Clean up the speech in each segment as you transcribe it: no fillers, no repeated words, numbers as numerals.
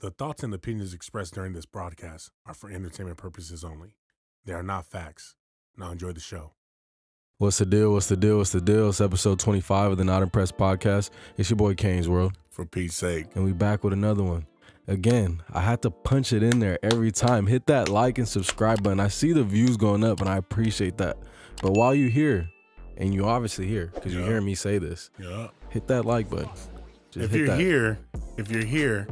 The thoughts and opinions expressed during this broadcast are for entertainment purposes only. They are not facts. Now enjoy the show. What's the deal? What's the deal? What's the deal? It's episode 25 of the Not Impressed podcast. It's your boy kanesworld. For Pete's sake. And we back with another one. Again, I had to punch it in there every time. Hit that like and subscribe button. I see the views going up and I appreciate that. But while you're here, and you obviously here because you're hearing me say this, hit that like button. If you're here,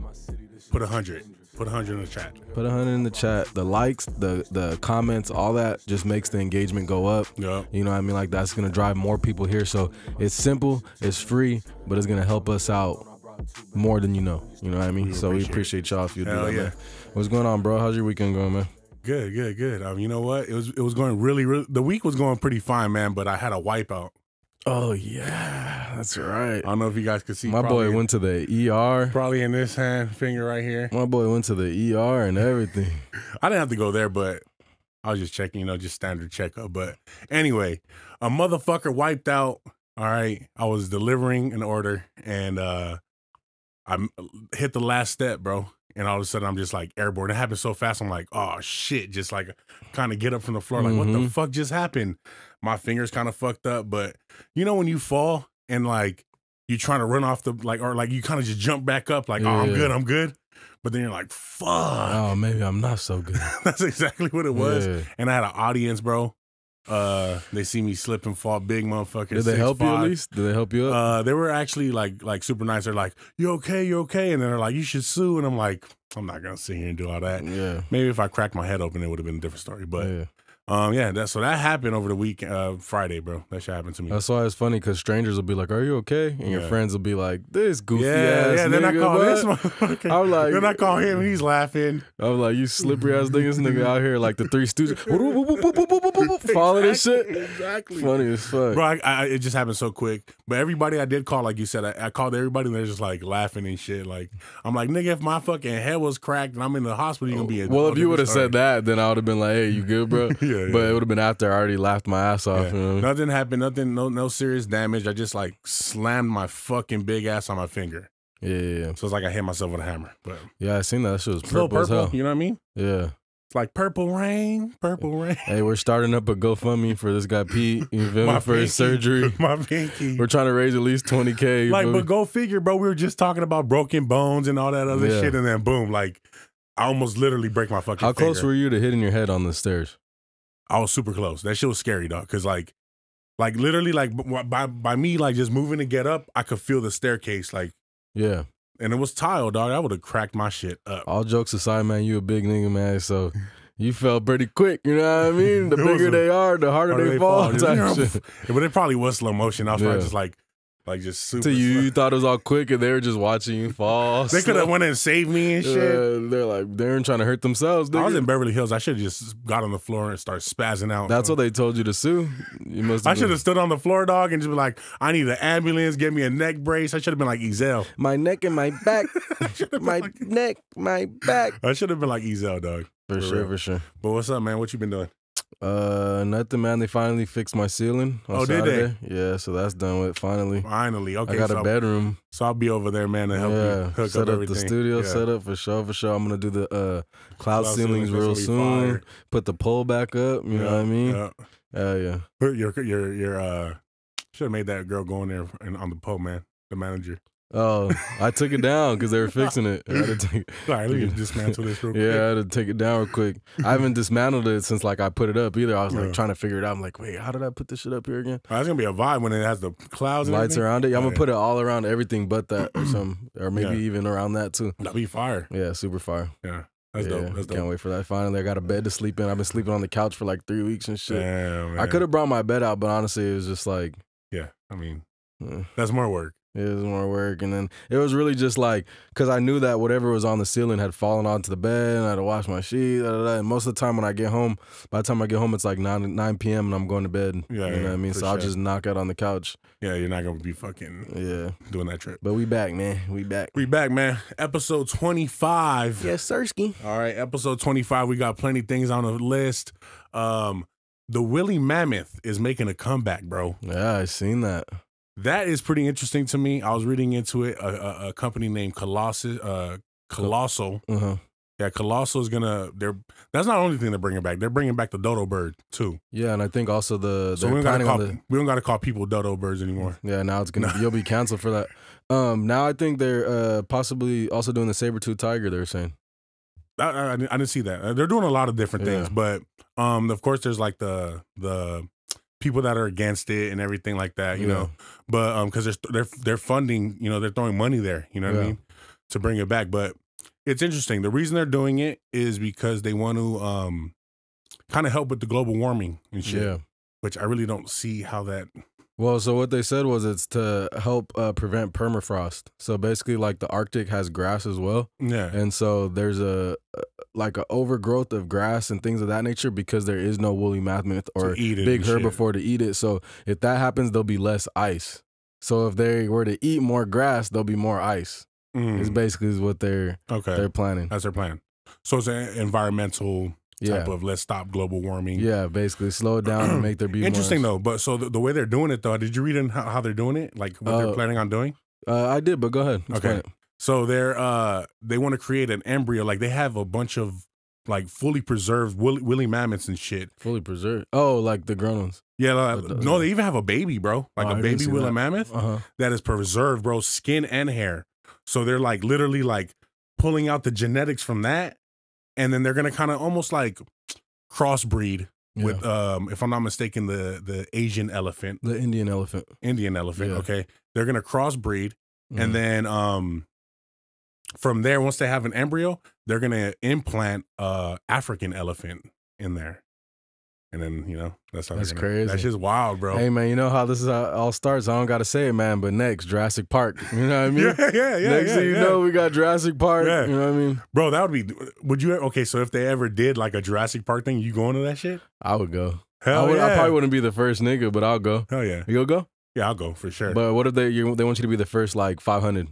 put 100. Put 100 in the chat. Put 100 in the chat. The likes, the comments, all that just makes the engagement go up. Yeah. You know what I mean? Like that's going to drive more people here. So it's simple, it's free, but it's going to help us out more than you know. You know what I mean? So we appreciate y'all if you do that, man. What's going on, bro? How's your weekend going, man? Good. You know what? It was going really, the week was going pretty fine, man, but I had a wipeout. Oh, yeah. That's right. I don't know if you guys could see. My boy went to the ER. Probably in this finger right here. My boy went to the ER and everything. I didn't have to go there, but I was just checking, just standard checkup. But anyway, a motherfucker wiped out. All right. I was delivering an order and I hit the last step, bro. And all of a sudden, I'm just like airborne. It happened so fast. I'm like, oh, shit. Just like kind of get up from the floor. Like, what the fuck just happened? My finger's kind of fucked up. But you know when you fall and like you trying to run off or you kind of just jump back up like, oh, I'm good. But then you're like, fuck. Oh, maybe I'm not so good. That's exactly what it was. Yeah. And I had an audience, bro. They see me slip and fall, big motherfucker. Did they help you at least? Did they help you up? They were actually like super nice. They're like, you okay? And then they're like, you should sue. And I'm like, I'm not gonna sit here and do all that. Yeah. Maybe if I cracked my head open, it would have been a different story. But yeah. So that happened over the week, Friday, bro. That shit happened to me. That's why it's funny because strangers will be like, "Are you okay?" And your friends will be like, "This goofy ass nigga." Then I call this motherfucker. I'm like, then I call him and he's laughing. I'm like, you slippery ass nigga, this nigga out here like the Three Stooges, following this shit. Exactly. Funny as fuck, bro. It just happened so quick. But everybody I did call, like you said, I called everybody and they're just like laughing and shit. Like I'm like, nigga, if my fucking head was cracked and I'm in the hospital, you gonna be. Well, if you would have said that, then I would have been like, hey, you good, bro? But it would have been after I already laughed my ass off. Yeah. You know? Nothing happened. No serious damage. I just like slammed my fucking big ass on my finger. Yeah. So it's like I hit myself with a hammer. But yeah, I seen that. That shit was purple as hell. You know what I mean? Yeah. It's like purple rain. Hey, we're starting up a GoFundMe for this guy Pete. You feel me? For his surgery. My pinky. We're trying to raise at least $20K. But go figure, bro. We were just talking about broken bones and all that other shit, and then boom, like I almost literally break my fucking How finger. close were you to hitting your head on the stairs? I was super close. That shit was scary, dog. Cause like literally, like by me, like just moving to get up, I could feel the staircase, like yeah. And it was tile, dog. I would have cracked my shit up. All jokes aside, man, you a big nigga, man. So you fell pretty quick. You know what I mean? The bigger they are, the harder they fall. But it probably was slow motion. I was probably just like just super. So you thought it was all quick, and they were just watching you fall. They could have went and saved me and shit. They're like they weren't trying to hurt themselves. Nigga. I was in Beverly Hills. I should have just got on the floor and started spazzing out. That's what they told you to sue. You must. I should have stood on the floor, dog, and just be like, "I need an ambulance. Give me a neck brace." I should have been like Ezel. My neck and my back. My neck, my back. I should have been like Ezel, dog. For sure. But what's up, man? What you been doing? Nothing, man. They finally fixed my ceiling on Saturday. Did they? Yeah, so that's done with finally. Okay. I got a bedroom. So I'll be over there, man, to help you hook set up everything. The studio set up for sure. I'm gonna do the cloud ceilings real soon. Fire. Put the pole back up. You know what I mean? Yeah. Your should have made that girl go in there and on the pole, man. The manager. Oh, I took it down because they were fixing it. I had to take all right, let me dismantle this real quick. Yeah, I had to take it down real quick. I haven't dismantled it since like I put it up either. I was like trying to figure it out. I'm like, wait, how did I put this shit up here again? That's gonna be a vibe when it has the clouds and lights around it. Yeah, I'm gonna put it all around everything but that or something. Or maybe even around that too. That'd be fire. Yeah, super fire. Yeah. That's dope. That's dope. Can't wait for that. Finally, I got a bed to sleep in. I've been sleeping on the couch for like 3 weeks and shit. Damn, man. I could have brought my bed out, but honestly, it was just like, I mean, that's more work. It was more work, and then it was really just like, because I knew that whatever was on the ceiling had fallen onto the bed, and I had to wash my sheets, and most of the time when I get home, by the time I get home, it's like 9 p.m. and I'm going to bed. Yeah, you know what I mean? So I'll just knock out on the couch. Yeah, you're not going to be fucking doing that trip. But we back, man. We back, man. Episode 25. Yes, sirski. All right, episode 25. We got plenty of things on the list. The Willie Mammoth is making a comeback, bro. Yeah, I seen that. That is pretty interesting to me. I was reading into it. A company named Colossal. Uh-huh. Yeah, Colossal is gonna. That's not the only thing they're bringing back. They're bringing back the dodo bird too. Yeah, and I think also So we don't gotta call people dodo birds anymore. Yeah, now it's gonna you'll be canceled for that. Now I think they're possibly also doing the saber-tooth tiger. They're saying. I didn't see that. They're doing a lot of different things, but of course there's like the people that are against it and everything like that, you know. But because they're funding, you know, they're throwing money there, you know what I mean, to bring it back. But it's interesting. The reason they're doing it is because they want to kind of help with the global warming and shit. Yeah. Which I really don't see how that. Well, so what they said was it's to help prevent permafrost. So basically, like the Arctic has grass as well. Yeah. And so there's a overgrowth of grass and things of that nature because there is no woolly mammoth or big herbivore to eat it. So if that happens, there'll be less ice. So if they were to eat more grass, there'll be more ice. It's basically what they're planning. That's their plan. So it's an environmental type of let's stop global warming. Yeah, basically slow it down and make there be interesting though. But so the way they're doing it though, did you read in how they're doing it? Like what they're planning on doing? I did, but go ahead. Explain it. So they want to create an embryo. Like they have a bunch of like fully preserved woolly mammoths and shit. Fully preserved? Oh, like the grown ones. Yeah, no, they even have a baby, bro. Like a baby woolly mammoth that is preserved, bro, skin and hair. So they're like literally like pulling out the genetics from that. And then they're gonna kind of almost like crossbreed with, if I'm not mistaken, the Asian elephant, the Indian elephant. Okay, they're gonna crossbreed, and then from there, once they have an embryo, they're gonna implant African elephant in there, and then that's crazy. That's just wild, bro. Hey man, you know how this is all starts. I don't gotta say it, man. But next, Jurassic Park. You know what I mean? yeah. Next thing you know, we got Jurassic Park. Yeah. You know what I mean? Bro, that would be. Would you? Okay, so if they ever did like a Jurassic Park thing, you going to that shit? I would go. Hell yeah. I probably wouldn't be the first nigga, but I'll go. Hell yeah. You'll go? Yeah, I'll go for sure. But what if they want you to be the first like 500?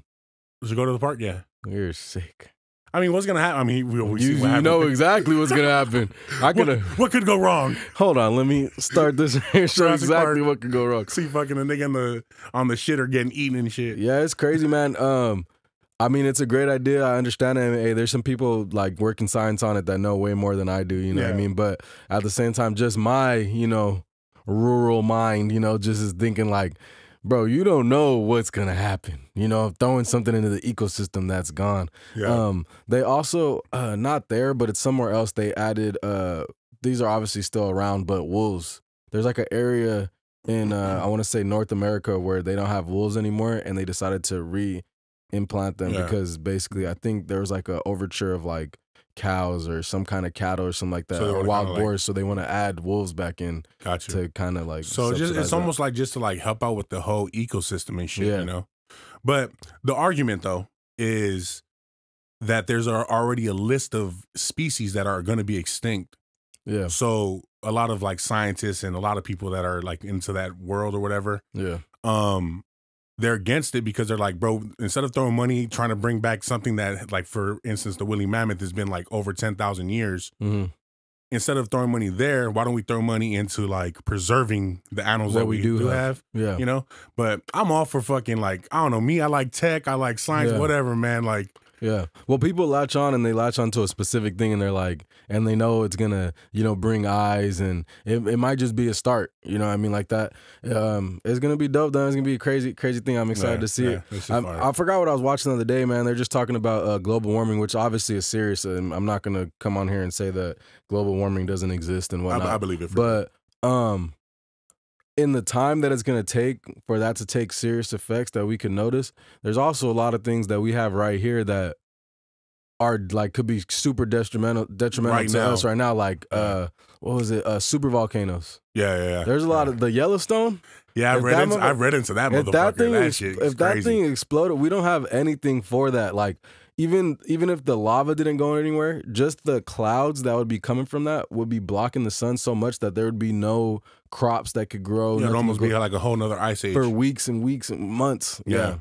Should go to the park? Yeah. You're sick. I mean, what's gonna happen? I mean, we see what you know exactly what's gonna happen. What could go wrong? Hold on, let me start this here. Show exactly what could go wrong. See, fucking the nigga on the shit or getting eaten and shit. Yeah, it's crazy, man. I mean, it's a great idea. I understand it. Hey, there's some people like working science on it that know way more than I do. You know what I mean? But at the same time, just my rural mind, just is thinking like, bro, you don't know what's gonna happen. Throwing something into the ecosystem that's gone. Yeah. They also not there, but it's somewhere else. They added. These are obviously still around, but wolves. There's like an area in I want to say North America where they don't have wolves anymore, and they decided to re-implant them because basically I think there was like a overture of like cows or some kind of cattle or something like that, or wild boars. So they want to add wolves back in to kind of like. So it's almost like just to like help out with the whole ecosystem and shit, But the argument though is that there's already a list of species that are going to be extinct. Yeah. So a lot of like scientists and a lot of people that are like into that world or whatever. Yeah. They're against it because they're like, bro, instead of throwing money trying to bring back something that, like, for instance, the woolly mammoth has been like over 10,000 years. Instead of throwing money there, why don't we throw money into like preserving the animals that we do have? Yeah. But I'm all for fucking like, I don't know, me, I like tech, I like science, whatever, man. Like, yeah. Well, people latch on and they latch onto a specific thing and they're like, and they know it's gonna, bring eyes and it might just be a start. You know what I mean? Like that. It's gonna be dope though. It's gonna be a crazy thing. I'm excited to see it. I forgot what I was watching the other day, man. They're just talking about global warming, which obviously is serious. And I'm not gonna come on here and say that global warming doesn't exist and whatnot. I believe it. But in the time that it's going to take for that to take serious effects that we can notice, there's also a lot of things that we have right here that are like could be super detrimental to us right now. Like what was it? Super volcanoes. Yeah. There's a lot of the Yellowstone. Yeah, I've read into that motherfucker. If that thing exploded, we don't have anything for that. Like even if the lava didn't go anywhere, just the clouds that would be coming from that would be blocking the sun so much that there would be no crops that could grow. Yeah, it'd almost be like a whole nother ice age for weeks and weeks and months. Yeah.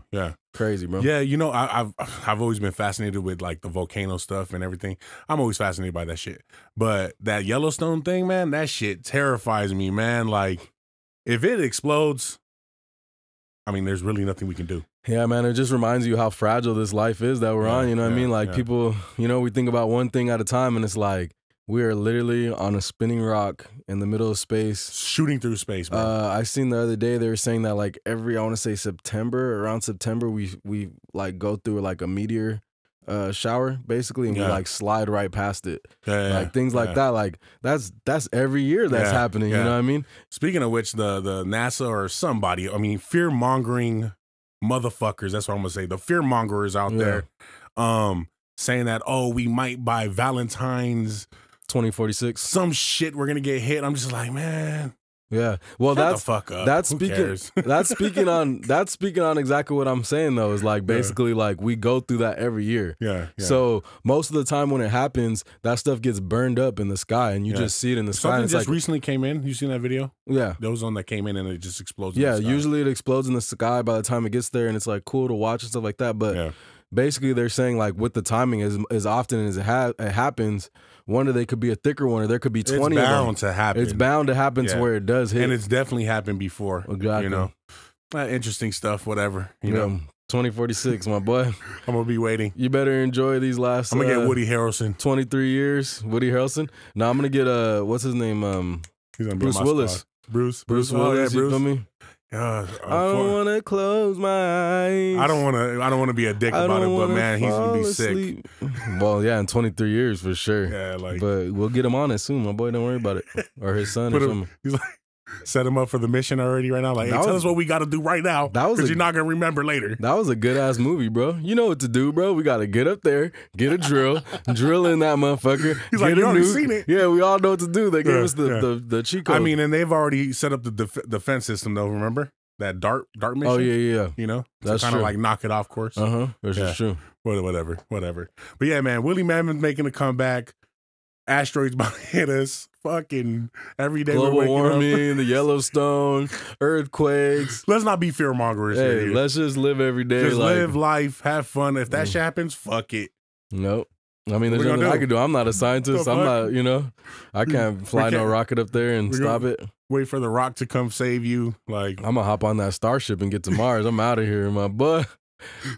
Crazy, bro. Yeah, I've always been fascinated with like the volcano stuff and everything. I'm always fascinated by that shit. But that Yellowstone thing, man, that shit terrifies me, man. Like, if it explodes, I mean, there's really nothing we can do. Yeah, man, it just reminds you how fragile this life is that we're on, you know what I mean? Like people, you know, we think about one thing at a time and it's like we are literally on a spinning rock in the middle of space. Shooting through space, bro. I seen the other day they were saying that like every, I want to say September, around September, we like go through like a meteor shower basically, and we like slide right past it. Like things like that. Like that's every year that's happening, you know what I mean? Speaking of which, the NASA or somebody, I mean, fear-mongering motherfuckers, that's what I'm gonna say. The fear-mongers out there saying that, oh, we might by Valentine's 2046 some shit we're gonna get hit. I'm just like, man. Yeah, well, shut the fuck up. That's Who speaking. cares? That's speaking on exactly what I'm saying though. Is like basically like we go through that every year. Yeah. So most of the time when it happens, that stuff gets burned up in the sky, and you just see it in the sky. Something and just like, recently came in. You seen that video? Yeah, there was one that came in and it just explodes. Yeah, in the sky. usually it explodes in the sky by the time it gets there, and it's like cool to watch and stuff like that. But basically, they're saying like with the timing, as often as it happens. One or they could be a thicker one, or there could be 20 of them. It's bound to happen. It's bound to happen to where it does hit. And it's definitely happened before. Exactly. You know, interesting stuff, whatever. You know, 2046, my boy. I'm going to be waiting. You better enjoy these last... I'm going to get Woody Harrelson. 23 years, Woody Harrelson. Now I'm going to get, what's his name? He's gonna be Bruce Willis. Spot. Bruce Willis, Bruce. You feel me? I don't want to close my eyes. I don't want to be a dick about it, but man, he's gonna be sick. Well, yeah, in 23 years for sure. Yeah, like, but we'll get him on it soon, my boy. Don't worry about it. Or his son or something. He's like, set him up for the mission already right now. Like, hey, tell us what we got to do right now. Because you're not gonna remember later. That was a good ass movie, bro. You know what to do, bro. We got to get up there, get a drill, drill in that motherfucker. He's like, you already seen it. Yeah, we all know what to do. They gave us the cheat code. I mean, and they've already set up the defense system, though. Remember? That dart mission. Oh yeah. You know, that's kind of like knock it off course. That's true. Whatever. But yeah, man, Willie Mammon's making a comeback. Asteroids about to hit us. Fucking every day. Global warming, the Yellowstone, earthquakes. Let's not be fear mongers. Hey, let's just live every day. Just live life, have fun. If that shit happens, fuck it. Nope. I mean, there's nothing I can do. I'm not a scientist. I'm not, you know, I can't fly no rocket up there and stop it. Wait for the rock to come save you. Like, I'm gonna hop on that starship and get to Mars. I'm out of here, my boy.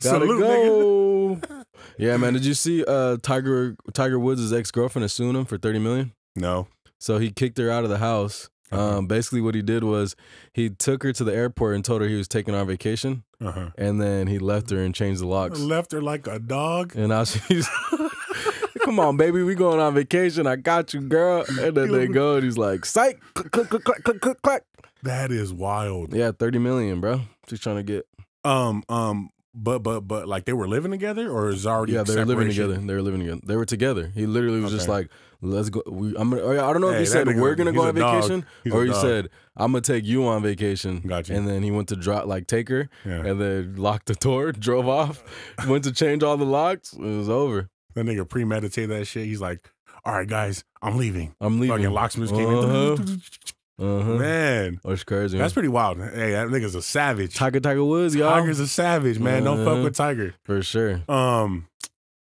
Gotta Salute, go. Yeah, man. Did you see Tiger Woods' ex-girlfriend is suing him for $30 million? No. So he kicked her out of the house. Basically what he did was he took her to the airport and told her he was taking her on vacation. And then he left her and changed the locks. Left her like a dog. And now she's come on, baby, we going on vacation. I got you, girl. And then they go and he's like, psych, click, click, click, click, click, click. That is wild. Yeah, $30 million, bro. She's trying to get. But like they were living together, or is already they were living together. They were living together. They were together. He literally was just like, let's go. I don't know if he said we're gonna go on vacation, or he said I'm gonna take you on vacation. Gotcha. And then he went to take her, and then locked the door, drove off, went to change all the locks. It was over. That nigga premeditated that shit. He's like, all right, guys, I'm leaving. Fucking locksmiths came in. Man, that's crazy. That's pretty wild. Hey, that nigga's a savage. Tiger Woods, y'all. Tiger's a savage, man. Don't fuck with Tiger for sure.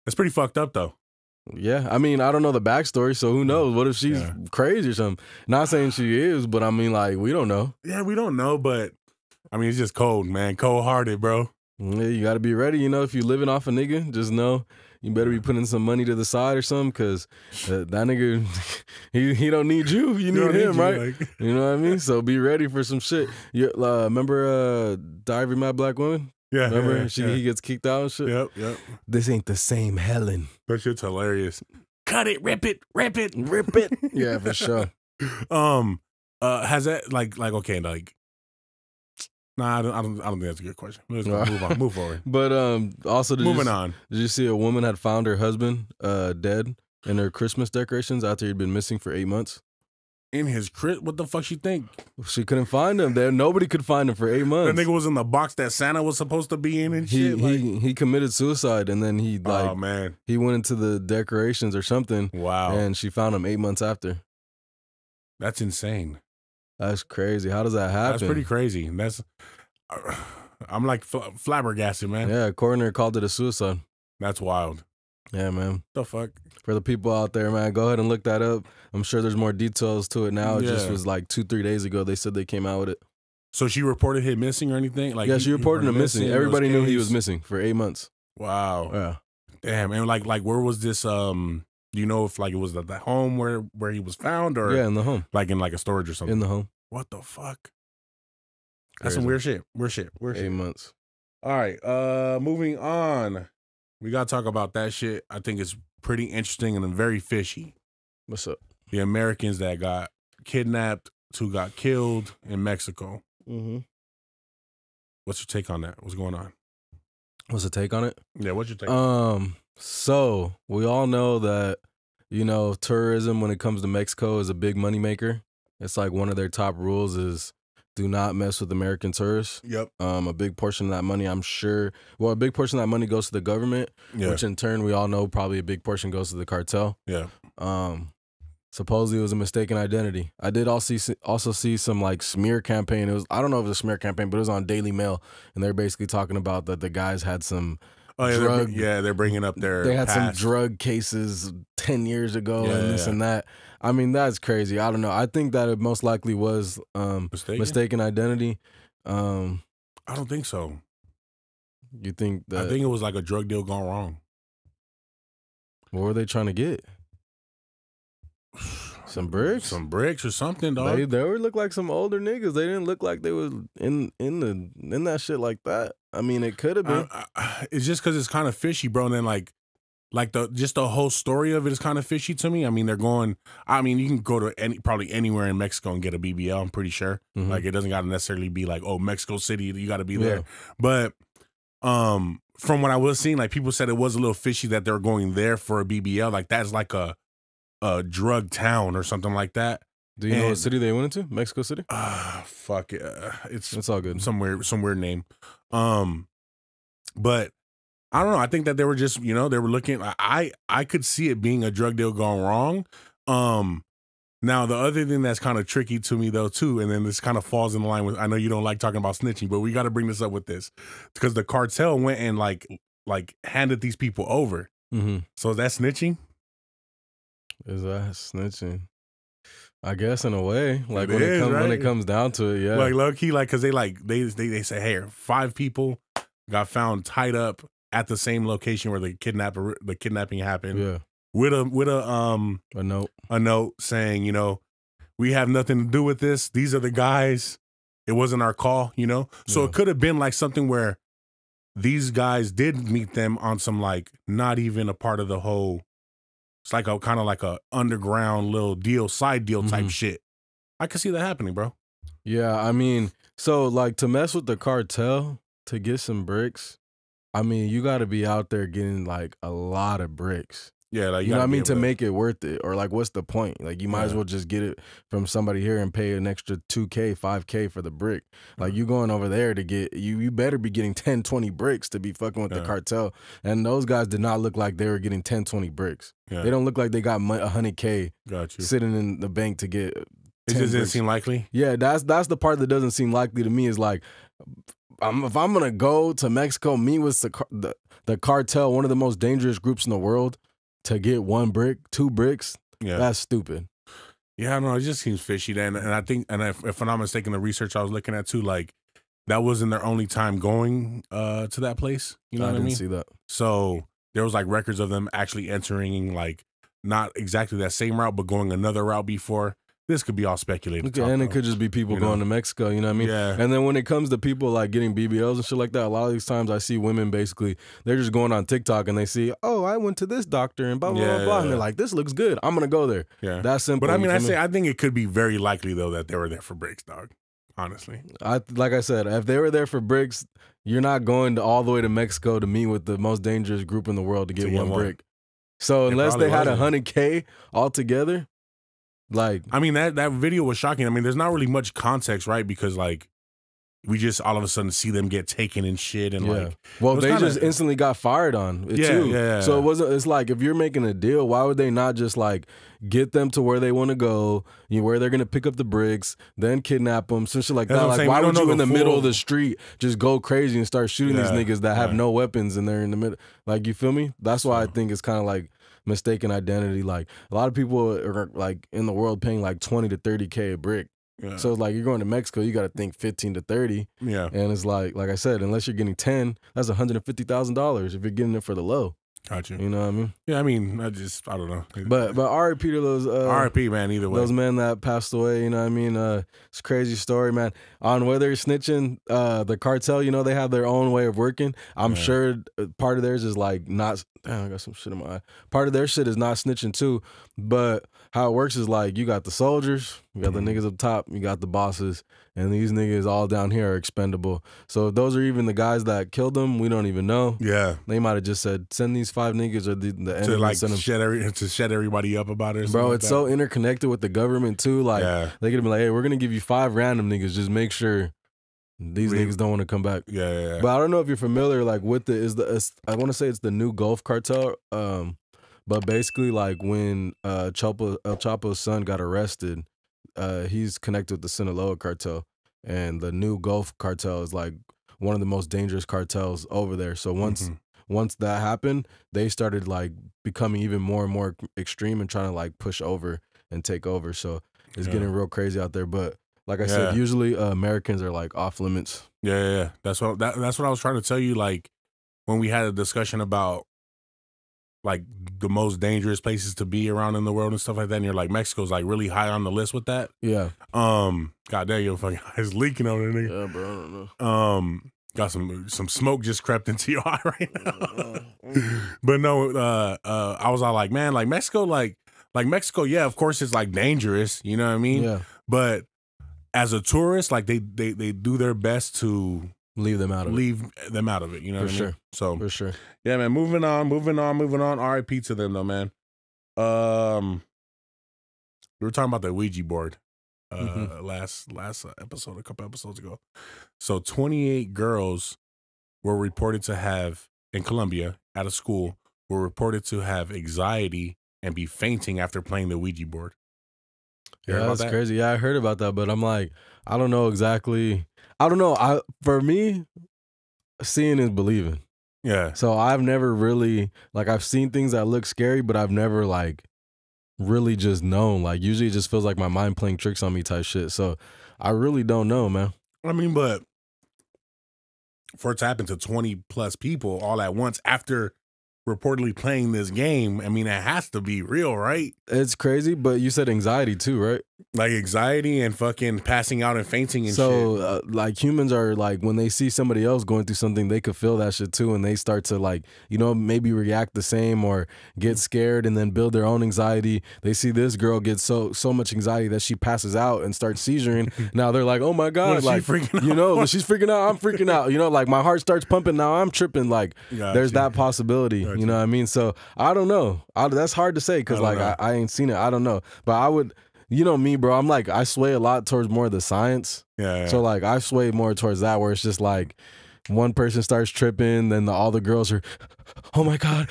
It's pretty fucked up though. Yeah, I mean, I don't know the backstory, so who knows? What if she's crazy or something? Not saying she is, but I mean, like, we don't know. Yeah, we don't know, but I mean, it's just cold, man. Cold-hearted, bro. Yeah, you got to be ready. You know, if you're living off a nigga, just know. You better be putting some money to the side or something, because that nigga, he don't need you. You need him, right? Like... You know what I mean? So be ready for some shit. You, remember Diary of Mad Black Woman? Yeah. Remember? He gets kicked out and shit? Yep. This ain't the same Helen. That shit's hilarious. Cut it, rip it. Yeah, for sure. Has that, like, okay, like, nah, I don't think that's a good question. Let's move forward. But also, moving on. Did you see a woman had found her husband dead in her Christmas decorations after he'd been missing for 8 months? In his what the fuck she think? She couldn't find him there. Nobody could find him for 8 months. That nigga was in the box that Santa was supposed to be in and shit. He committed suicide, and then he oh man, he went into the decorations or something. Wow. And she found him 8 months after. That's insane. That's crazy. How does that happen? That's pretty crazy. I'm like flabbergasted, man. Yeah, coroner called it a suicide. That's wild. Yeah, man. The fuck? For the people out there, man, go ahead and look that up. I'm sure there's more details to it now. It just was like 2-3 days ago they said they came out with it. So she reported him missing or anything? Like yeah, she reported him missing. Everybody knew he was case? missing for 8 months. Wow. Yeah. Damn. And like where was this? Do you know if like it was the home where he was found, or Yeah, in the home. like in like a storage or something? In the home. What the fuck? That's some weird shit. Weird shit. 8 months. All right. Moving on. We gotta talk about that shit. I think it's pretty interesting and very fishy. What's up? The Americans that got kidnapped, who got killed in Mexico. Mm-hmm. What's your take on that? What's going on? What's the take on it? Yeah, what's your take? So we all know that, you know, tourism when it comes to Mexico is a big moneymaker. It's like one of their top rules is do not mess with American tourists. Yep. A big portion of that money, I'm sure, well, a big portion of that money goes to the government, which in turn we all know probably a big portion goes to the cartel. Yeah. Supposedly it was a mistaken identity. I did also see some like smear campaign. It was, I don't know if it was a smear campaign, but it was on Daily Mail, and they're basically talking about that the guys had some drug. They're bringing up their. They had past. some drug cases 10 years ago and this and that. I mean, that's crazy. I don't know. I think that it most likely was mistaken identity. I don't think so. You think that? I think it was like a drug deal gone wrong. What were they trying to get? Some bricks? Some bricks or something, dog. They would look like some older niggas. They didn't look like they was in that shit like that. I mean, it could have been. It's just because it's kind of fishy, bro. And then like the whole story of it is kind of fishy to me. I mean, they're going. I mean, you can go to probably anywhere in Mexico and get a BBL. I'm pretty sure. Mm-hmm. Like it doesn't got to necessarily be like, oh, Mexico City, you got to be there. But from what I was seeing, like people said it was a little fishy that they were going there for a BBL. Like that's like a drug town or something like that. Do you know what city they went into? Mexico City? Fuck it. It's all good. Some weird name. But I don't know. I think that they were just, you know, they were looking. I could see it being a drug deal gone wrong. Now the other thing that's kind of tricky to me though too, and then this kind of falls in line with. I know you don't like talking about snitching, but we got to bring this up with this because the cartel went and like handed these people over. Mm-hmm. So is that snitching? Is that snitching? I guess in a way, like when it comes down to it, yeah. Like low key, like because they say, hey, 5 people got found tied up at the same location where the kidnapping happened. Yeah, with a note saying, you know, we have nothing to do with this. These are the guys. It wasn't our call, you know. So it could have been like something where these guys did meet them on some like not even a part of the whole. It's like a kind of like a underground little deal, side deal type shit. I could see that happening, bro. Yeah, I mean, so like to mess with the cartel to get some bricks, I mean, you got to be out there getting like a lot of bricks. Yeah, like you know what I mean, to make it worth it, or like, what's the point? Like, you might as well just get it from somebody here and pay an extra $2K, $5K for the brick. Like, you going over there to get you better be getting 10, 20 bricks to be fucking with the cartel. And those guys did not look like they were getting 10, 20 bricks. Yeah. They don't look like they got $100K sitting in the bank to get. It just didn't seem likely. Yeah, that's the part that doesn't seem likely to me. Is like, if I'm gonna go to Mexico, meet with the cartel, one of the most dangerous groups in the world. To get 1 brick, 2 bricks, that's stupid. Yeah, I don't know. It just seems fishy. Then, and I think, and if I'm not mistaken, the research I was looking at too, like that wasn't their only time going to that place. You know what I mean? I didn't see that. So there was like records of them actually entering like not exactly that same route, but going another route before. This could be all speculated. And it could just be people going to Mexico, you know what I mean? Yeah. And then when it comes to people like getting BBLs and shit like that, a lot of these times I see women basically, they're just going on TikTok and they see, oh, I went to this doctor and blah, blah, blah, blah. And they're like, this looks good. I'm going to go there. Yeah. That's simple. But I mean, I think it could be very likely though that they were there for bricks, dog. Honestly. Like I said, if they were there for bricks, you're not going all the way to Mexico to meet with the most dangerous group in the world to get one brick. So unless they had $100K altogether, like, I mean, that video was shocking. I mean, there's not really much context, right? Because like we just all of a sudden see them get taken and shit, and like, well, they just instantly got fired on it too. Yeah. So it's like if you're making a deal, why would they not just like get them to where they want to go, where they're gonna pick up the bricks, then kidnap them, some shit like that. Like, why would you in the middle of the street just go crazy and start shooting these niggas that have no weapons and they're in the middle? Like, you feel me? That's why I think it's kind of like mistaken identity. Like, a lot of people are like in the world paying like 20 to 30K a brick. Yeah. So like you're going to Mexico, you got to think 15 to 30. Yeah. And it's like I said, unless you're getting 10, that's $150,000 if you're getting it for the low. Got you. You know what I mean? Yeah, I mean, I don't know. But RIP to those RIP, man, either way. those men that passed away, you know what I mean? It's a crazy story, man. On whether you're snitching, the cartel, you know, they have their own way of working. I'm sure part of theirs is like not, damn, I got some shit in my eye. Part of their shit is not snitching too. But how it works is like you got the soldiers, you got the niggas up top, you got the bosses, and these niggas all down here are expendable. So if those are even the guys that killed them, we don't even know. Yeah. They might have just said, send these 5 niggas or the enemy. To like send them. shut everybody up about it. Bro, like it's that. so interconnected with the government too. Like they could be like, hey, we're gonna give you 5 random niggas. Just make sure these niggas don't want to come back. Yeah. But I don't know if you're familiar like with I want to say it's the new Gulf cartel. But basically like when El Chapo's son got arrested, he's connected with the Sinaloa cartel, and the new Gulf cartel is like one of the most dangerous cartels over there. So once that happened, they started like becoming even more and more extreme and trying to like push over and take over. So it's getting real crazy out there. But like I said, usually Americans are like off limits. Yeah. That's what I was trying to tell you. Like when we had a discussion about like the most dangerous places to be around in the world and stuff like that, and you're like, Mexico's like really high on the list with that. Yeah. God damn, your fucking eyes leaking over there, nigga. Yeah, bro. I don't know. Got some smoke just crept into your eye right now. But no, I was all like, man, like Mexico, like Mexico, yeah, of course it's like dangerous, you know what I mean? Yeah. But as a tourist, like they do their best to leave them out of it, you know what I mean? So for sure. Yeah, man, moving on. RIP to them though, man. We were talking about the Ouija board last episode, a couple episodes ago. So 28 girls were reported to have, in Colombia at a school, were reported to have anxiety and be fainting after playing the Ouija board. Yeah, that's crazy. Yeah, I heard about that, but I'm like, I don't know exactly. I don't know. For me, seeing is believing. Yeah. So I've never really, like, I've seen things that look scary, but I've never like really just known. Like usually it just feels like my mind playing tricks on me type shit. So I really don't know, man. I mean, but for it to happen to 20 plus people all at once after reportedly playing this game, I mean, it has to be real, right? It's crazy, but you said anxiety too, right? Like anxiety and fucking passing out and fainting and shit. So, like humans are like, when they see somebody else going through something, they could feel that shit too, and they start to like, you know, maybe react the same or get scared and then build their own anxiety. They see this girl get so much anxiety that she passes out and starts seizuring. Now they're like, oh my God, like, you know, she's freaking out, I'm freaking out. You know, like my heart starts pumping, now I'm tripping. Like there's that possibility, you know what I mean? So I don't know. That's hard to say because like I ain't seen it. I don't know. But I would, you know me, bro. I'm like, I sway a lot towards more of the science. Yeah. So like I sway more towards that where it's just like one person starts tripping, then all the girls are, oh my God,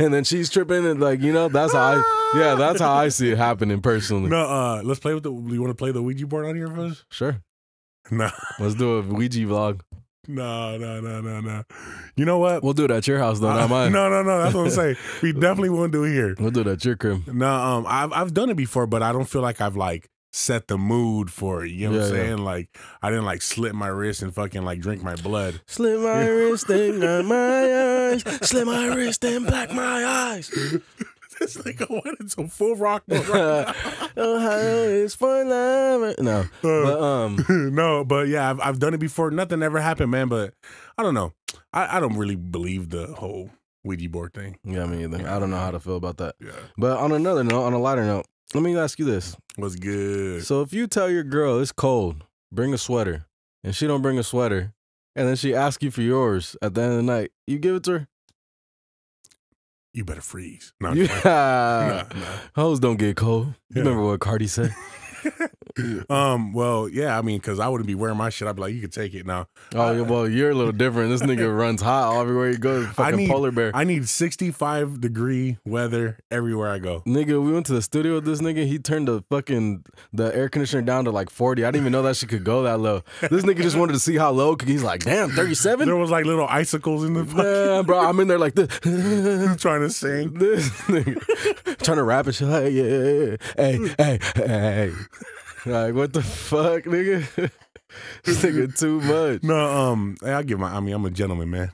and then she's tripping and like, you know, that's how I see it happening personally. No, let's play with you want to play the Ouija board on here first? Sure. No. Let's do a Ouija vlog. No. You know what? We'll do it at your house though, not mine. No. That's what I'm saying. We definitely won't do it here. We'll do it at your crib. No, I've done it before, but I don't feel like I've like set the mood for it. You know what I'm saying? Like I didn't like slit my wrist and fucking like drink my blood. Slit my wrist and blind my eyes. Slit my wrist and black my eyes. This nigga went into full rock mode right now. Ohio is for love. No, no, but yeah, I've done it before. Nothing ever happened, man. But I don't know. I don't really believe the whole Ouija board thing. Yeah, me either. I don't know how to feel about that. Yeah. But on another note, on a lighter note, let me ask you this. What's good? So if you tell your girl it's cold, bring a sweater, and she don't bring a sweater, and then she asks you for yours at the end of the night, you give it to her? You better freeze. No. Hoes don't get cold. You remember what Cardi said? Well, yeah, I mean, because I wouldn't be wearing my shit. I'd be like, you can take it now. Oh, yeah, well, you're a little different. This nigga runs hot everywhere he goes. Fucking polar bear. I need 65-degree weather everywhere I go. Nigga, we went to the studio with this nigga. He turned the air conditioner down to like 40. I didn't even know that shit could go that low. This nigga just wanted to see how low. He's like, damn, 37? There was like little icicles in the fucking... Yeah, bro, I'm in there like this. Trying to sing. This nigga. Trying to rap and shit. Like, yeah. Hey. Like, what the fuck, nigga? This nigga too much. No, I give my. I mean, I'm a gentleman, man.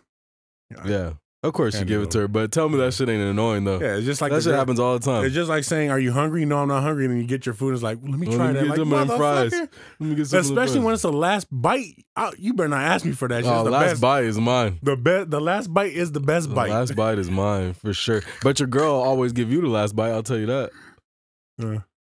Yeah. Of course you give it to her, but tell me that shit ain't annoying though. Yeah, it's just like that shit happens all the time. It's just like saying, "Are you hungry?" No, I'm not hungry. And then you get your food. And it's like, let me try that. Like, fries. Let me get some especially when it's the last bite. You better not ask me for that shit. Oh, last bite is mine. The last bite is the best bite. The last bite is mine for sure. But your girl always give you the last bite. I'll tell you that.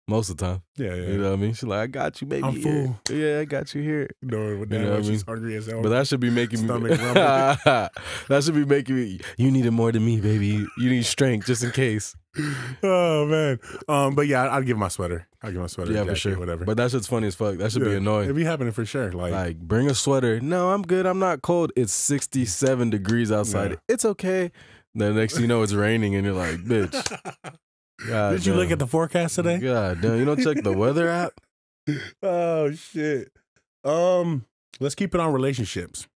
Most of the time. Yeah. You know what I mean? She's like, I got you, baby. I'm full. Yeah, I got you here. No, but then when she's hungry as hell. But that should be making me. That should be making me. You need it more than me, baby. You need strength just in case. Oh man. But yeah, I'd give my sweater. I'd give my sweater. Yeah, jacket, for sure. Whatever. But that shit's funny as fuck. That should be annoying. It'd be happening for sure. Like bring a sweater. No, I'm good. I'm not cold. It's 67 degrees outside. Yeah. It's okay. The next thing you know, it's raining, and you're like, bitch. God Did you look at the forecast today? God damn, you don't check the weather app? Oh shit. Let's keep it on relationships.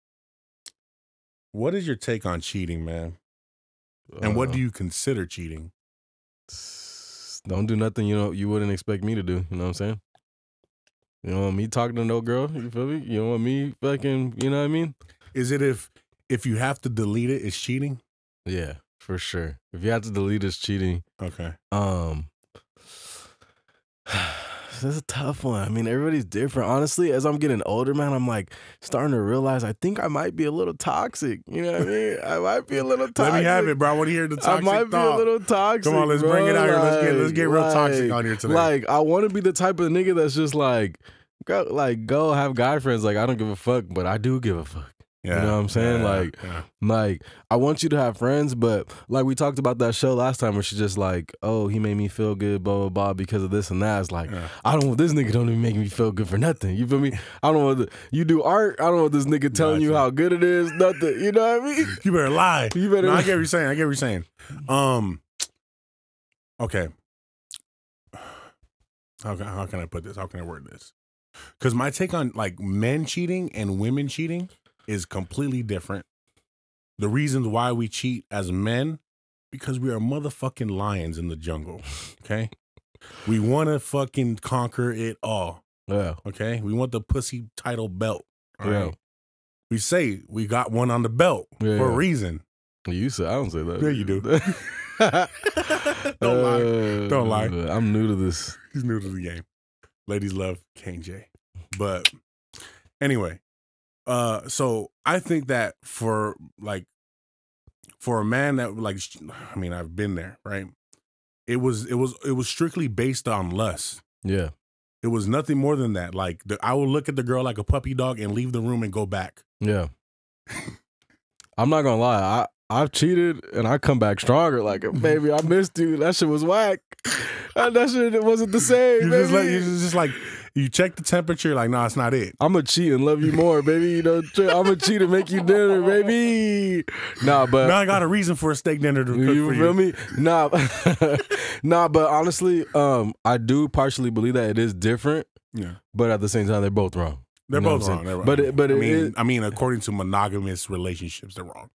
What is your take on cheating, man? And what do you consider cheating? Don't do nothing you wouldn't expect me to do. You know what I'm saying? You don't want me talking to no girl. You feel me? You don't want me fucking. You know what I mean? Is it if you have to delete it, it's cheating? Yeah. For sure. If you have to delete, it's cheating. Okay. This is a tough one. I mean, everybody's different. Honestly, as I'm getting older, man, I'm like starting to realize I think I might be a little toxic. You know what I mean? I might be a little toxic. Let me have it, bro. I want to hear the toxic I might be a little toxic. Come on, let's bring it out here. Let's get real toxic on here today. Like, I want to be the type of nigga that's just like, go have guy friends. Like, I don't give a fuck, but I do give a fuck. Yeah, you know what I'm saying? Like, I want you to have friends, but like we talked about that show last time where she's just like, oh, he made me feel good, blah, blah, blah, because of this and that. It's like, this nigga don't even make me feel good for nothing. You feel me? I don't want you do art. I don't want this nigga telling you how good it is, nothing. You know what I mean? You better lie. I get what you're saying. I get what you're saying. Okay. How can I put this? How can I word this? Because my take on like men cheating and women cheating is completely different. The reasons why we cheat as men, because we are motherfucking lions in the jungle. Okay? We want to fucking conquer it all. Yeah. Okay? We want the pussy title belt. All yeah. right? We say we got one on the belt for a reason. You say I don't say that. Yeah, you do. Don't lie. Don't lie. I'm new to this. He's new to the game. Ladies love Kane J. But anyway, so I think that for a man that like, I mean, I've been there, right? It was strictly based on lust. Yeah. It was nothing more than that. Like I will look at the girl like a puppy dog and leave the room and go back. Yeah. I'm not gonna lie. I've cheated and I come back stronger. Like, baby, I missed you. That shit was whack. That shit wasn't the same. You just like you check the temperature. Like, no, it's not it. I'm gonna cheat and love you more, baby. You know, I'm gonna cheat and make you dinner, baby. Nah, but now I got a reason for a steak dinner to cook for you. Feel me? Nah, nah. But honestly, I do partially believe that it is different. Yeah. But at the same time, they're both wrong. They're both wrong. They're wrong. But I mean, according to monogamous relationships, they're wrong.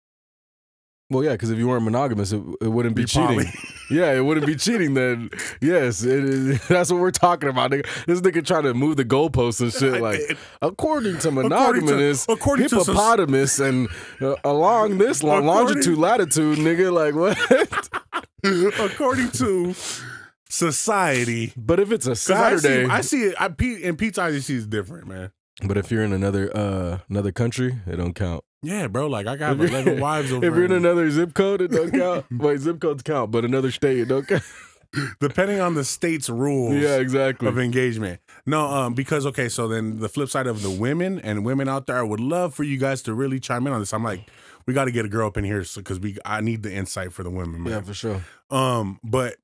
Well, yeah, because if you weren't monogamous, it wouldn't be cheating. Yeah, it wouldn't be cheating then. Yes, that's what we're talking about. This nigga trying to move the goalposts and shit. Like, according to monogamous, hippopotamus, and along this longitude, latitude, nigga, like what? According to society. But if it's a Saturday. I see it. In Pete's eyes, he sees different, man. But if you're in another country, it don't count. Yeah, bro. Like I got 11 wives over. If you're in another zip code, it don't count. Wait, zip codes count, but another state, it don't count. Depending on the state's rules. Yeah, exactly. Of engagement. No, because okay, so then the flip side of the women out there, I would love for you guys to really chime in on this. I'm like, we got to get a girl up in here because I need the insight for the women, man. Yeah, for sure. But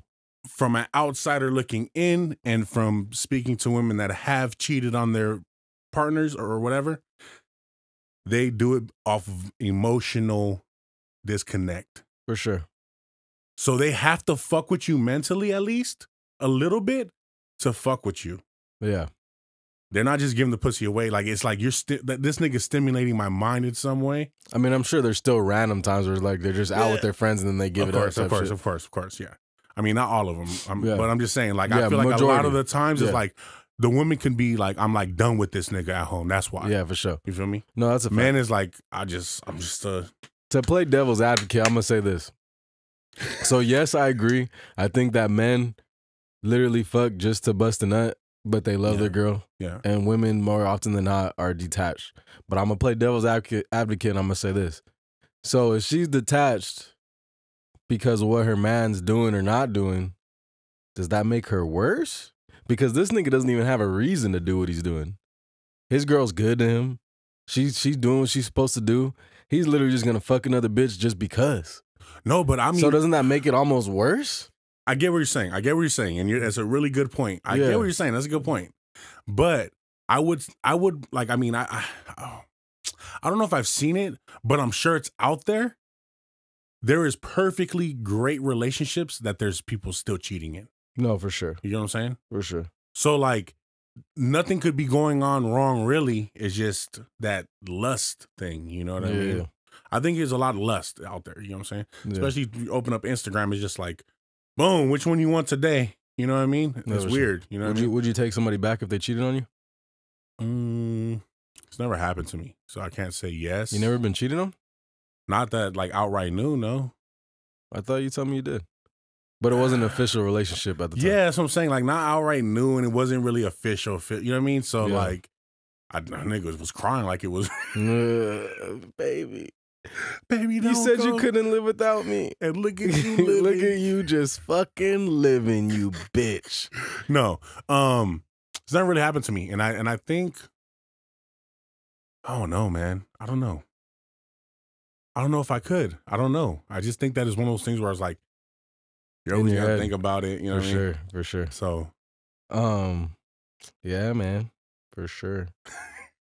from an outsider looking in, and from speaking to women that have cheated on their partners or whatever, they do it off of emotional disconnect. For sure. So they have to fuck with you mentally, at least a little bit, to fuck with you. Yeah. They're not just giving the pussy away. Like, it's like this nigga's stimulating my mind in some way. I mean, I'm sure there's still random times where like they're just out with their friends and then they give it up. Of course, yeah. I mean, not all of them, but I'm just saying, like, I feel like a lot of the times it's like, the woman can be like, I'm like done with this nigga at home. That's why. Yeah, for sure. You feel me? No, that's a fact. Man is like, I'm just To play devil's advocate, I'm gonna say this. So yes, I agree. I think that men literally fuck just to bust a nut, but they love their girl. Yeah. And women more often than not are detached. But I'm gonna play devil's advocate and I'm gonna say this. So if she's detached because of what her man's doing or not doing, does that make her worse? Because this nigga doesn't even have a reason to do what he's doing. His girl's good to him. She's doing what she's supposed to do. He's literally just gonna fuck another bitch just because. No, but I mean, so doesn't that make it almost worse? I get what you're saying. And that's a really good point. I get what you're saying. That's a good point. But I would like. I mean, I don't know if I've seen it, but I'm sure it's out there. There is perfectly great relationships that there's people still cheating in. No, for sure. You know what I'm saying? For sure. So like, nothing could be going on wrong. Really, it's just that lust thing. You know what I mean? I think there's a lot of lust out there. You know what I'm saying? Yeah. Especially if you open up Instagram, it's just like, boom, which one you want today? You know what I mean? It's weird. You know what I mean? Would you take somebody back if they cheated on you? It's never happened to me, so I can't say yes. You never been cheated on? Not that like outright no. I thought you told me you did. But it wasn't an official relationship at the time. Yeah, that's what I'm saying. Like, not outright new, and it wasn't really official. You know what I mean? So, like, I nigga was crying like it was. Baby, you said you couldn't live without me. And look at you living. Look at you just fucking living, you bitch. No, it's never really happened to me. And I think, I don't know, man. I don't know if I could. I don't know. I just think that is one of those things where I was like, you always gotta think about it, you know what I mean? For sure. So, yeah, man, for sure.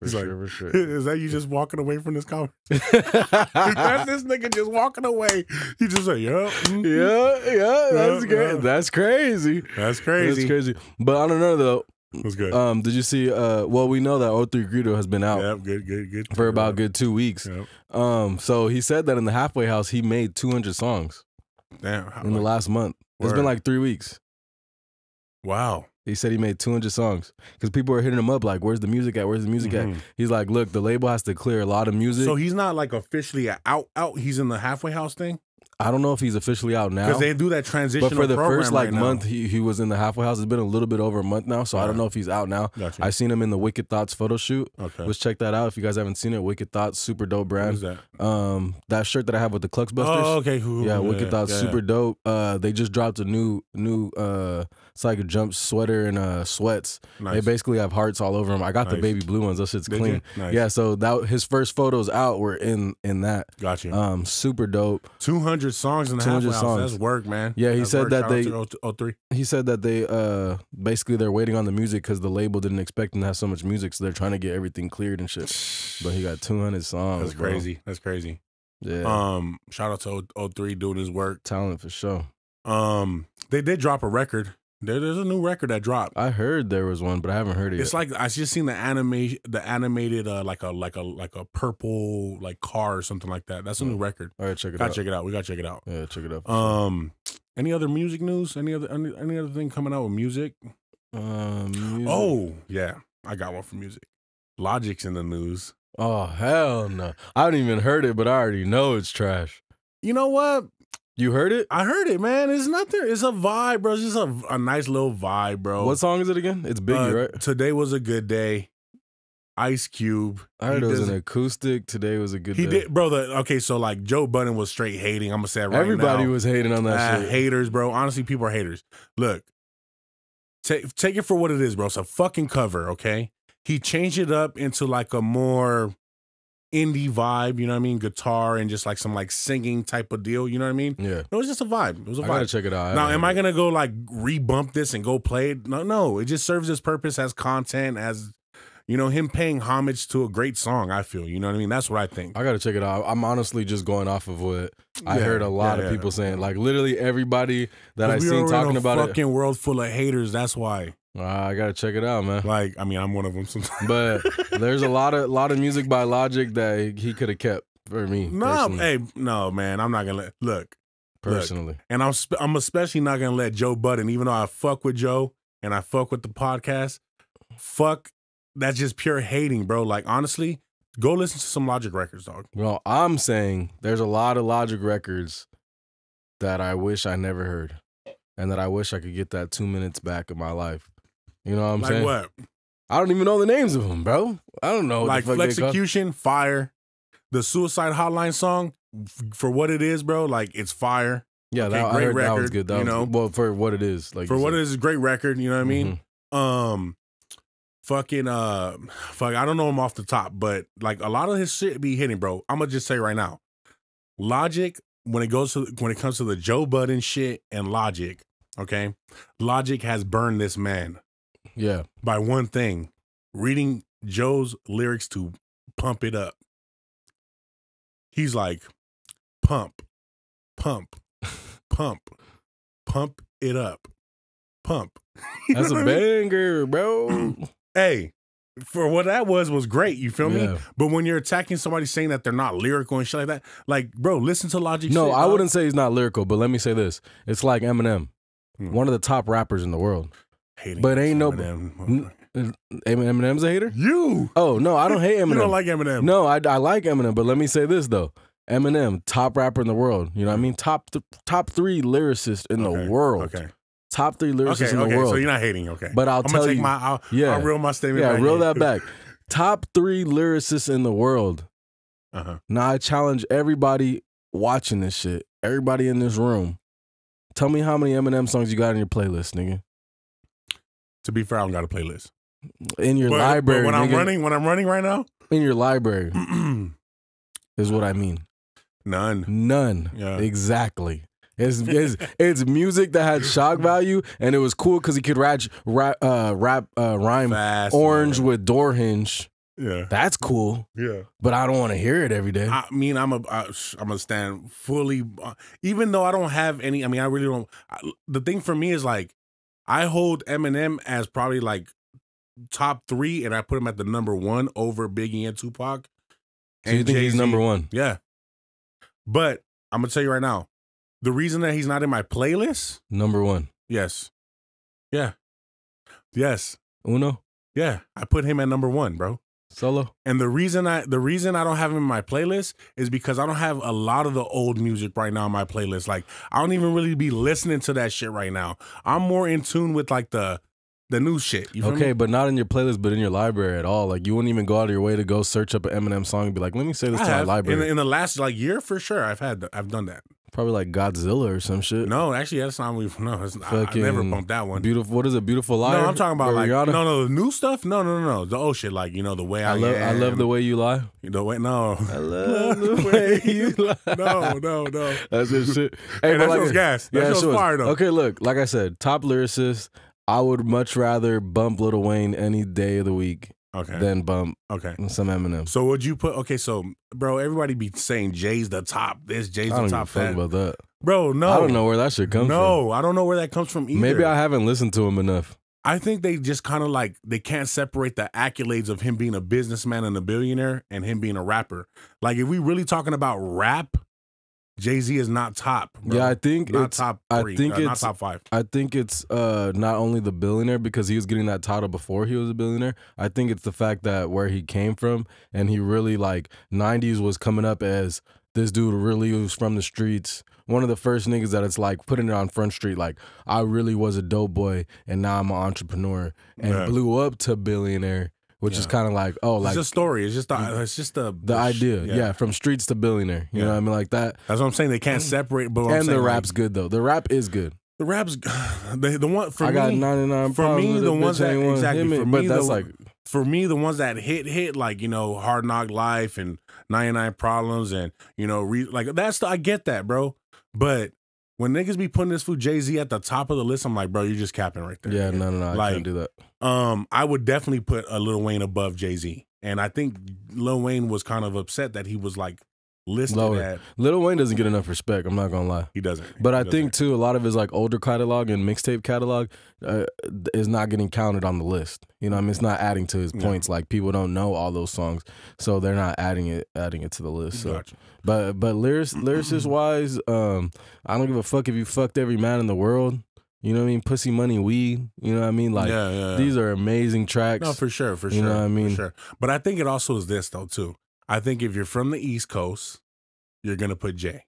For sure. Is that you just walking away from this conversation? That's this nigga just walking away. He just like, yeah. That's great. That's crazy. That's crazy. But I don't know though. That's good. Did you see? Well, we know that 03 Greedo has been out. Yep, good. For about good 2 weeks. Yep. So he said that in the halfway house he made 200 songs. Damn. In the last month. It's been like 3 weeks. Wow. He said he made 200 songs because people are hitting him up like, where's the music at? Where's the music at? He's like, look, the label has to clear a lot of music. So he's not like officially out. He's in the halfway house thing? I don't know if he's officially out now. Because they do that transition. But for the first like month, he was in the halfway house. It's been a little bit over a month now, so I don't know if he's out now. Gotcha. I seen him in the Wicked Thoughts photo shoot. Okay. Let's check that out if you guys haven't seen it. Wicked Thoughts, super dope brand. What is that? That shirt that I have with the Clux Busters. Oh, okay. Yeah, Wicked Thoughts, super dope. They just dropped a new it's like a jump sweater and sweats. Nice. They basically have hearts all over them. I got the baby blue ones. Those shit's clean. Nice. Yeah, so that his first photos out were in that. Gotcha. Super dope. 200 songs in the halfway house. That's work, man. Yeah, he That's said work. that Shout they. out to 03. He said that they basically they're waiting on the music because the label didn't expect them to have so much music, so they're trying to get everything cleared and shit. But he got 200 songs. That's crazy. That's crazy. Yeah. Shout out to 03 doing his work. Talent for sure. They did drop a record. There's a new record that dropped. I heard there was one, but I haven't heard it. It's like I just seen the animated like a purple like car or something like that. That's a new record. All right, check it out. Check it out. We gotta check it out. Yeah, check it out. Any other music news? Any other thing coming out with music? Music. Oh yeah, I got one for music. Logic's in the news. Oh hell no! I haven't even heard it, but I already know it's trash. You know what? You heard it? I heard it, man. It's nothing. It's a vibe, bro. It's just a nice little vibe, bro. What song is it again? It's Biggie, right? Today was a good day. Ice Cube. I heard it was an acoustic. Today was a good day. He did, bro. Okay, so like Joe Budden was straight hating. I'm gonna say it right Everybody now. was hating on that shit. Haters, bro. Honestly, people are haters. Look, take it for what it is, bro. It's a fucking cover, okay? He changed it up into like a more indie vibe, you know what I mean? Guitar and just like some like singing type of deal, you know what I mean? Yeah. It was just a vibe. It was a vibe. I gotta check it out. Now, am I gonna go like rebump this and go play it? No. It just serves its purpose as content, as you know, him paying homage to a great song, I feel. You know what I mean? That's what I think. I gotta check it out. I'm honestly just going off of what I heard a lot of people saying. Like literally everybody that I seen talking about it. Fucking world full of haters, that's why. I gotta check it out, man. Like, I mean, I'm one of them sometimes. But there's a lot of music by Logic that he could have kept for me. No, no, man. I'm not gonna look personally. And I'm especially not gonna let Joe Budden, even though I fuck with Joe and I fuck with the podcast. fuck, that's just pure hating, bro. Like, honestly, go listen to some Logic records, dog. Well, I'm saying there's a lot of Logic records that I wish I never heard, and that I wish I could get that 2 minutes back of my life. You know what I'm saying? Like what? I don't even know the names of them, bro. I don't know. Like Flexecution, fire. The Suicide Hotline song, for what it is, bro, like, it's fire. Yeah, okay, I heard that was good. That was, well, for what it is, like for what it is, a great record. You know what I mean? Fuck, I don't know him off the top, but like a lot of his shit be hitting, bro. I'm gonna just say right now, Logic, when it comes to the Joe Budden shit and Logic, okay, Logic has burned this man. Yeah. By one thing, reading Joe's lyrics to Pump It Up. He's like, pump, pump, pump, pump it up, pump. That's a banger, bro. Hey, for what that was great. You feel Yeah. me? But when you're attacking somebody saying that they're not lyrical and shit like that, like, bro, listen to Logic. No, shit, I dog. wouldn't say he's not lyrical, but let me say this: it's like Eminem, one of the top rappers in the world. Hating but ain't no Eminem. Eminem's a hater. You? Oh no, I don't hate Eminem. You don't like Eminem? No, I like Eminem, but let me say this though: Eminem, top rapper in the world. You know what I mean? Top 3 lyricist in the world. Okay. Top 3 lyricists in the world. So you're not hating, okay? But I'll tell you, I'll reel my statement. Yeah, back reel in. that back. Top 3 lyricists in the world. Now I challenge everybody watching this shit, everybody in this room. Tell me how many Eminem songs you got in your playlist, nigga. To be fair, I don't got a playlist. In your library, but when nigga, I'm running right now, in your library is what I mean. None. Yeah. Exactly. It's music that had shock value, and it was cool because he could rhyme fast, orange with door hinge. Yeah, that's cool. Yeah, but I don't want to hear it every day. I mean, I'm gonna stand fully, even though I don't have any. I mean, I really don't. The thing for me is like, I hold Eminem as probably like top 3, and I put him at the number 1 over Biggie and Tupac. So you think Jay-Z. he's number 1? Yeah, but I'm gonna tell you right now. The reason that he's not in my playlist, number 1. Yes. Yeah. Yes. Uno? Yeah. I put him at number 1, bro. Solo? And the reason I don't have him in my playlist is because I don't have a lot of the old music right now in my playlist. Like, I don't even really be listening to that shit right now. I'm more in tune with like the new shit. You feel me? But not in your playlist, but in your library at all. Like, you wouldn't even go out of your way to go search up an Eminem song and be like, let me say this to my library. In the last like year, for sure, I've done that. Probably like Godzilla or some shit. No, actually, that's not. I never bumped that one. Beautiful. What is it? Beautiful Liar? No, I'm talking about like Rihanna? no, the new stuff. No, the old shit. Like, the way I love the way you lie. The way no, I love the way you lie. No. That's his shit. Hey, that show's gas. That show's fire though. Okay, look, like I said, top lyricist. I would much rather bump Lil Wayne any day of the week. Than bump some Eminem. So would you put so bro, everybody be saying Jay's the top this, Jay's the top that. I don't give a fuck about that. Bro, no. I don't know where that shit comes from. No, I don't know where that comes from either. Maybe I haven't listened to him enough. I think they just kind of like, they can't separate the accolades of him being a businessman and a billionaire and him being a rapper. Like, if we really talking about rap, Jay-Z is not top, bro. Yeah, I think not it's top 3. Not it's top 5. I think it's not only the billionaire, because he was getting that title before he was a billionaire. I think it's the fact that where he came from, and he really like 90s was coming up as this dude really was from the streets. One of the first niggas that it's like putting it on Front Street, like, I really was a dope boy and now I'm an entrepreneur, and blew up to billionaire. Which is kind of like, it's just a story. It's just the idea. Yeah, from streets to billionaire. You know what I mean? Like that. That's what I'm saying. They can't separate. But and the rap's good though. The rap is good. The rap's the one for me. I got 99 for me. The ones that exactly. For me, the ones that hit like Hard Knock Life and 99 Problems and like that's I get that, bro. But when niggas be putting this fool Jay-Z at the top of the list, I'm like, bro, you're just capping right there. Yeah, no, like, I can't do that. I would definitely put a Lil Wayne above Jay-Z. And I think Lil Wayne was kind of upset that he was like listed at. Lil Wayne doesn't get enough respect, I'm not gonna lie. He doesn't. But I think too, a lot of his like older catalog and mixtape catalog is not getting counted on the list. You know what I mean? It's not adding to his points. Like, people don't know all those songs, so they're not adding it to the list. So. Gotcha. But lyricist wise, I don't give a fuck if you fucked every man in the world. You know what I mean? Pussy Money Weed. You know what I mean? Like these are amazing tracks. No, for sure, You know what I mean? For sure. But I think it also is this though too. I think if you're from the East Coast, you're gonna put Jay.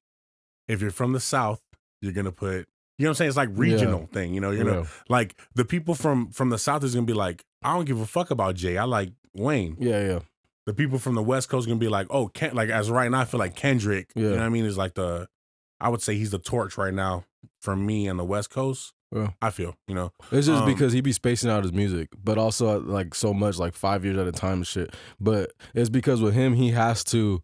If you're from the South, you're gonna put. You know what I'm saying? It's like regional thing. You know, you're gonna like the people from the South is gonna be like, I don't give a fuck about Jay. I like Wayne. Yeah. The people from the West Coast are gonna be like, oh, like as right now, I feel like Kendrick. Yeah. You know what I mean? Is like I would say he's the torch right now from me and the West Coast. Yeah. I feel, you know. It's just because he be spacing out his music, but also like so much, like 5 years at a time and shit. But it's because with him, he has to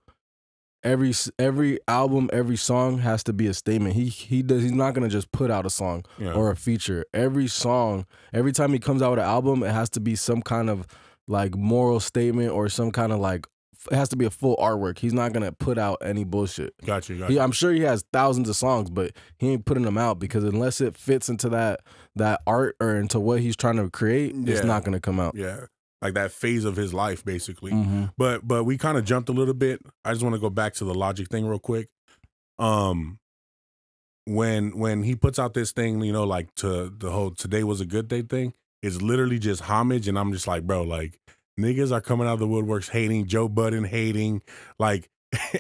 every album, every song has to be a statement. He's not gonna just put out a song or a feature. Every song, every time he comes out with an album, it has to be some kind of like moral statement or some kind of like. It has to be a full artwork. He's not gonna put out any bullshit. Got you. I'm sure he has thousands of songs, but he ain't putting them out because unless it fits into that art or into what he's trying to create, it's not gonna come out. Yeah, like that phase of his life, basically. Mm-hmm. But we kind of jumped a little bit. I just want to go back to the Logic thing real quick. When he puts out this thing, you know, like to the whole "Today Was a Good Day" thing, it's literally just homage, and I'm just like, bro, like. Niggas are coming out of the woodworks hating, Joe Budden hating, like,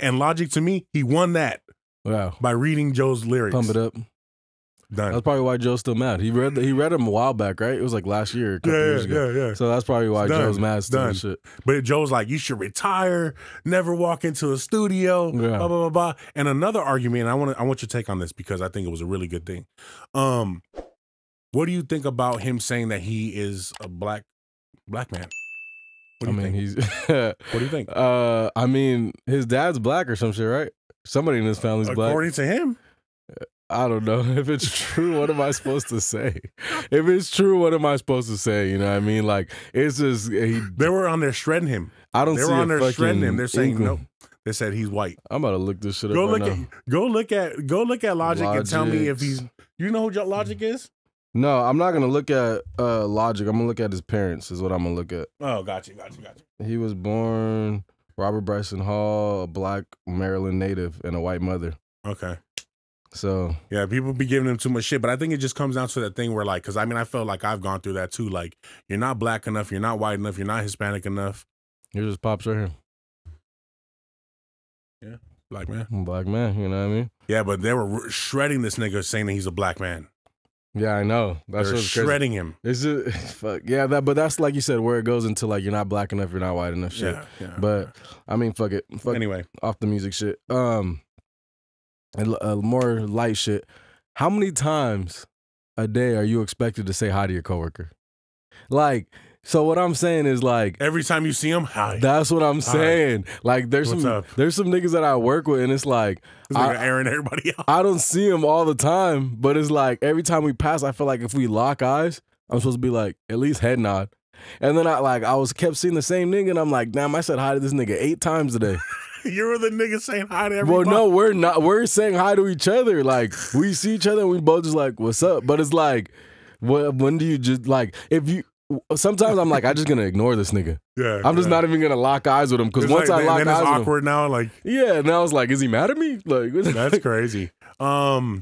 and Logic to me, he won that. Wow. By reading Joe's lyrics. Pump it up. Done. That's probably why Joe's still mad. He read them a while back, right? It was like last year, a couple years ago. Yeah. So that's probably why Joe's mad still and shit. But Joe's like, you should retire, never walk into a studio, blah, blah, blah, blah. And another argument, I want your take on this because I think it was a really good thing. What do you think about him saying that he is a black man? What do you think? What do you think? I mean, his dad's black or some shit, right? Somebody in his family's black. According to him. I don't know. If it's true, what am I supposed to say? If it's true, what am I supposed to say? You know what I mean? Like, it's just... They were on there shredding him. They were on there shredding him. They're saying, nope. They said he's white. I'm about to look this shit up right now. Go look at Logic and tell me if he's... You know who Logic is? No, I'm not gonna look at Logic. I'm gonna look at his parents. Is what I'm gonna look at. Oh, got you. He was born Robert Bryson Hall, a black Maryland native, and a white mother. Okay. So yeah, people be giving him too much shit, but I think it just comes down to that thing where like, because I mean, I felt like I've gone through that too. Like, you're not black enough, you're not white enough, you're not Hispanic enough. Here's his pops right here. Yeah, black man. Black man. You know what I mean? Yeah, but they were shredding this nigga saying that he's a black man. Yeah, I know. That's They're shredding him. Is it? Fuck yeah, but that's like you said, where it goes into like you're not black enough, you're not white enough shit. Yeah. But I mean, fuck it. Anyway, off the music shit. And more light shit. How many times a day are you expected to say hi to your coworker? Like, so what I'm saying is like every time you see him, hi. That's what I'm saying. Like there's some niggas that I work with, and it's like airing everybody out. I don't see him all the time, but it's like every time we pass, I feel like if we lock eyes, I'm supposed to be like at least head nod. And then I kept seeing the same nigga, and I'm like, damn, I said hi to this nigga 8 times today. You were the nigga saying hi to everybody. Well, no, we're not. We're saying hi to each other. Like we see each other, and we both just like, what's up? But it's like, when do you just like if you? Sometimes I'm like, I'm just gonna ignore this nigga. Yeah, I'm just not even gonna lock eyes with him because once I lock eyes with him, it's awkward now. Like, yeah, now it's like, is he mad at me? Like, that's crazy. You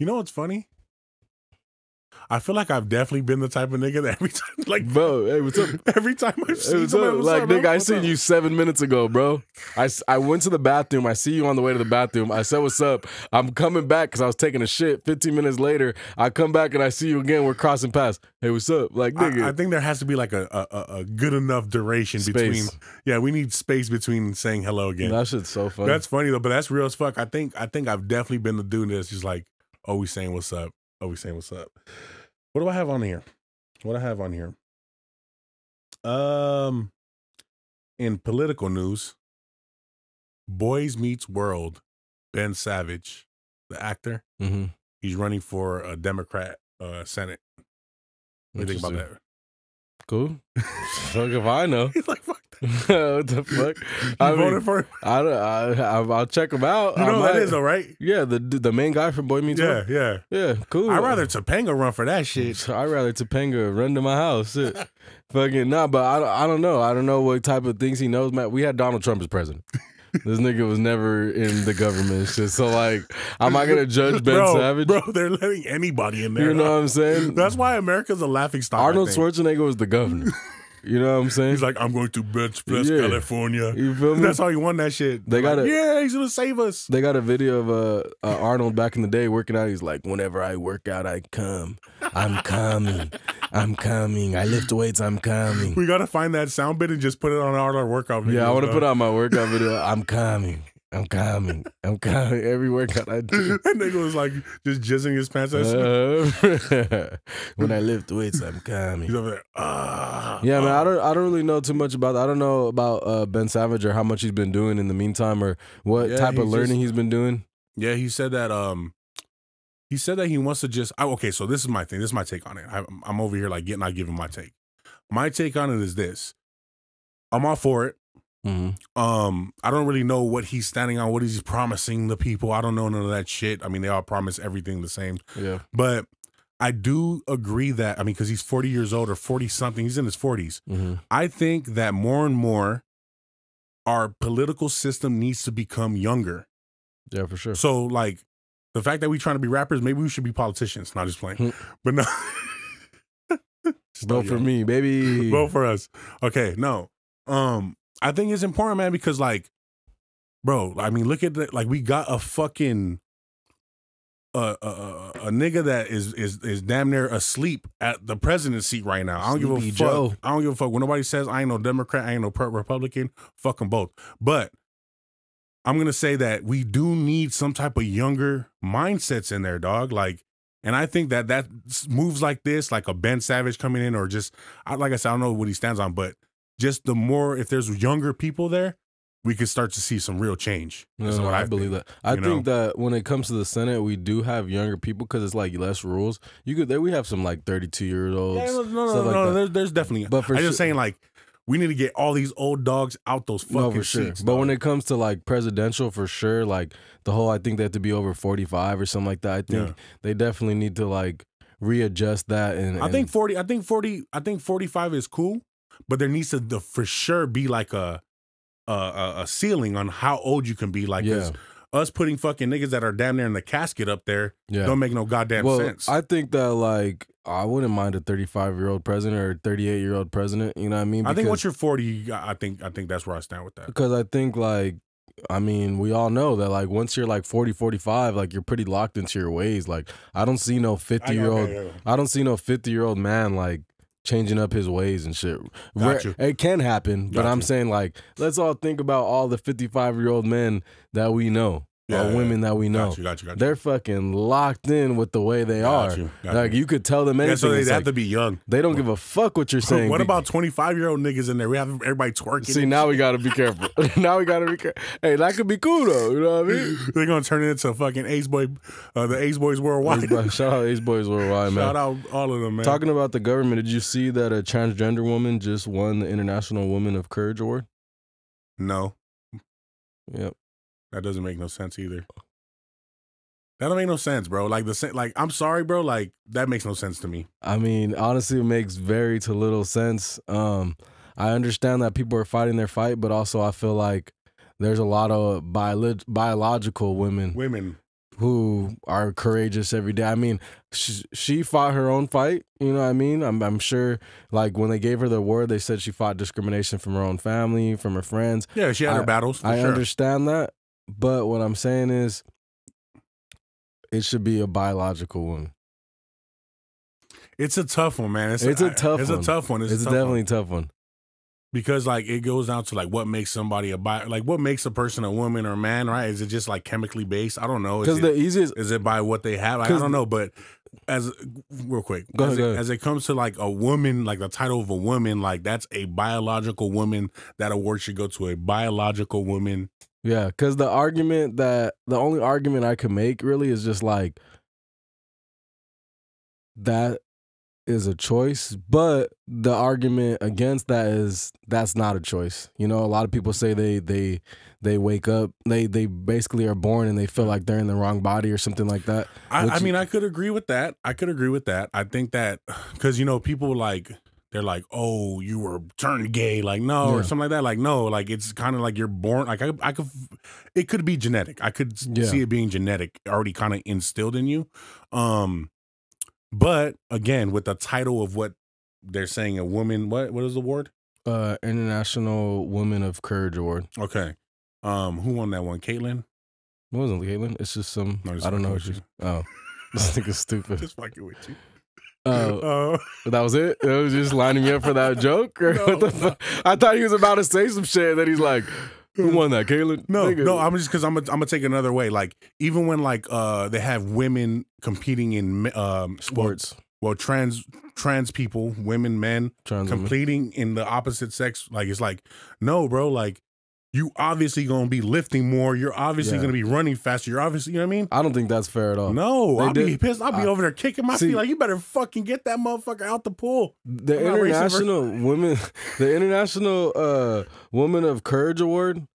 know what's funny? I feel like I've definitely been the type of nigga that every time, like, bro, hey, what's up? Every time I see somebody, like, nigga, I seen you 7 minutes ago, bro. I went to the bathroom. I see you on the way to the bathroom. I said, what's up? I'm coming back because I was taking a shit. 15 minutes later, I come back and I see you again. We're crossing paths. Hey, what's up? Like, nigga. I think there has to be like a good enough duration between. Yeah, we need space between saying hello again. That shit's so funny. That's funny though, but that's real as fuck. I think I've definitely been the dude that's just like, always saying what's up. Always saying what's up. What do I have on here? In political news, Boys Meets World, Ben Savage, the actor, he's running for a Democrat Senate. What do you think about that? Cool. Fuck if I know. He's like, fuck that. What the fuck? You voted for him? I'll check him out. You know who that is though, right? Yeah, the main guy from Boy Meets World. Yeah, cool. I'd rather Topanga run for that shit. I'd rather Topanga run to my house. Fucking nah, but I don't know. I don't know what type of things he knows, man. We had Donald Trump as president. This nigga was never in the government shit. So like, I'm not gonna judge Ben Savage. Bro, they're letting anybody in there. You know what I'm saying? That's why America's a laughing stock. Arnold Schwarzenegger was the governor. You know what I'm saying? He's like, I'm going to Bench Press, California. You feel me? That's how he won that shit. They got he's gonna save us. They got a video of Arnold back in the day working out. He's like, whenever I work out, I come. I'm coming. I'm coming. I lift weights. I'm coming. We gotta find that sound bit and just put it on our workout video. Yeah, I want to put on my workout video. I'm coming. I'm coming. I'm coming. Every workout I do. That nigga was like just jizzing his pants. When I lift weights, I'm coming. He's over there. Yeah, man. I don't really know too much about that. I don't know about Ben Savage or how much he's been doing in the meantime or what type of learning he's been doing. Yeah, he said that. He said that he wants to just. Okay, so this is my thing. This is my take on it. I'm over here like not giving my take. My take on it is this. I'm all for it. Mm-hmm. I don't really know what he's standing on, what he's promising the people. I don't know none of that shit. I mean, they all promise everything the same. Yeah. But I do agree that, I mean, because he's 40 years old or 40 something, he's in his 40s. Mm-hmm. I think that more and more our political system needs to become younger. Yeah, for sure. So, like, the fact that we're trying to be rappers, maybe we should be politicians. Not just playing. But no. Vote for me, baby. Vote for us. Okay, no. I think it's important, man, because like, bro, I mean, look at the, like, we got a fucking a nigga that is damn near asleep at the president's seat right now. I don't give a fuck. Joe. I don't give a fuck. When nobody says I ain't no Democrat, I ain't no Republican, fuck them both. But I'm gonna say that we do need some type of younger mindsets in there, dog. Like, and I think that moves like this, like a Ben Savage coming in, or just, like I said, I don't know what he stands on, but just the more, if there's younger people there, we could start to see some real change. No, I believe that. I think that when it comes to the Senate, we do have younger people because it's like less rules. We have some like 32-year-olds. Yeah, no, there's definitely. But I'm just saying, like, we need to get all these old dogs out those fucking seats. But when it comes to like presidential, for sure, like the whole, I think they have to be over 45 or something like that. I think they definitely need to like readjust that. And I think 45 is cool. But there needs to for sure be like a ceiling on how old you can be. Like, us putting fucking niggas that are damn near in the casket up there don't make no goddamn sense. I think that, like, I wouldn't mind a 35-year-old president or a 38-year-old president. You know what I mean? I think once you're 40, I think that's where I stand with that. Because I think, like, I mean, we all know that, like, once you're like 40, 45, like, you're pretty locked into your ways. Like, I don't see no 50-year-old. I don't see no 50-year-old man like changing up his ways and shit. It can happen, but I'm saying, like, let's all think about all the 55-year-old men that we know. Women that we know. Got you. They're fucking locked in with the way they are. Like, you could tell them anything. So they have to be young. They don't give a fuck what you're saying. What about 25-year-old niggas in there? We have everybody twerking. See, now we got to be careful. Now we got to be careful. Hey, that could be cool, though. You know what I mean? They're going to turn it into fucking Ace Boy, the Ace Boys Worldwide. Shout out Ace Boys Worldwide, man. Shout out all of them, man. Talking about the government, did you see that a transgender woman just won the International Woman of Courage Award? No. Yep. That doesn't make no sense either. That don't make no sense, bro. Like, I'm sorry, bro. Like, that makes no sense to me. I mean, honestly, it makes very to little sense. I understand that people are fighting their fight, but also I feel like there's a lot of biological women who are courageous every day. I mean, she fought her own fight. You know what I mean? I'm sure, like, when they gave her the award, they said she fought discrimination from her own family, from her friends. Yeah, she had her battles. I understand that, but what I'm saying is, it should be a biological woman. It's a tough one, man. It's a tough one. It's definitely a tough one. Because, like, it goes down to, like, what makes somebody what makes a person a woman or a man, right? Is it just, like, chemically based? I don't know. Because the easiest... Is it by what they have? I don't know, but real quick. Go ahead. As it comes to, like, a woman, like, the title of a woman, like, that's a biological woman. That award should go to a biological woman. Yeah, because the only argument I could make really is just like, that is a choice, but the argument against that is that's not a choice. You know, a lot of people say they wake up, they basically are born and they feel like they're in the wrong body or something like that. I mean, I could agree with that. I think that because, you know, people like they're like, oh, you were turned gay, like no, or something like that. Like no, like it's kind of like you're born. Like I could, it could be genetic. I could see it being genetic, already kind of instilled in you. But again, with the title of what they're saying, a woman, what is the award? International Woman of Courage Award. Okay. Who won that one? Caitlyn? It wasn't Caitlyn. It's just some. No, I don't know. Oh, this nigga's stupid. Just fucking with you. That was it? It was just lining me up for that joke? Or what the fuck? I thought he was about to say some shit. Then he's like, who won that, Caitlyn? No, I'm just because I'm gonna take it another way. Like even when like they have women competing in sports. Well, trans people, women, men competing in the opposite sex, like it's like, no, bro, like you obviously gonna be lifting more. You're obviously gonna be running faster. You're obviously, you know what I mean? I don't think that's fair at all. No, I'll be pissed. I'll be over there kicking my feet like, you better fucking get that motherfucker out the pool. The International Woman of Courage Award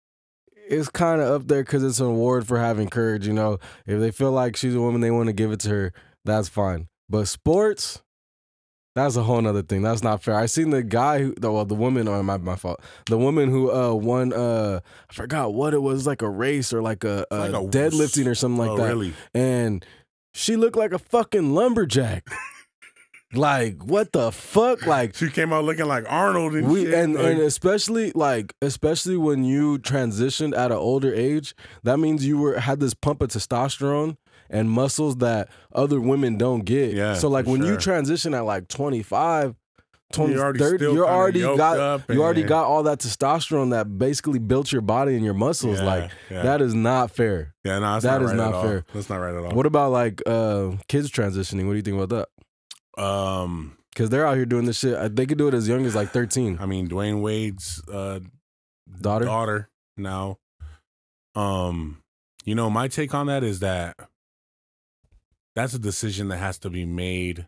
is kind of up there because it's an award for having courage. You know, if they feel like she's a woman, they want to give it to her. That's fine. But sports, that's a whole nother thing. That's not fair. I seen the guy who, the woman, or my fault. The woman who won, I forgot what it was, like a race or like a deadlifting or something like that. Really? And she looked like a fucking lumberjack. Like, what the fuck? Like, she came out looking like Arnold and shit. And especially when you transitioned at an older age, that means you had this pump of testosterone and muscles that other women don't get. Yeah, so like when you transition at like 25, 30, you already got all that testosterone that basically built your body and your muscles. That is not fair. Yeah, no, that is not fair. That's not right at all. What about like kids transitioning? What do you think about that? Because they're out here doing this shit. They could do it as young as like 13. I mean, Dwayne Wade's daughter now. You know, my take on that is that that's a decision that has to be made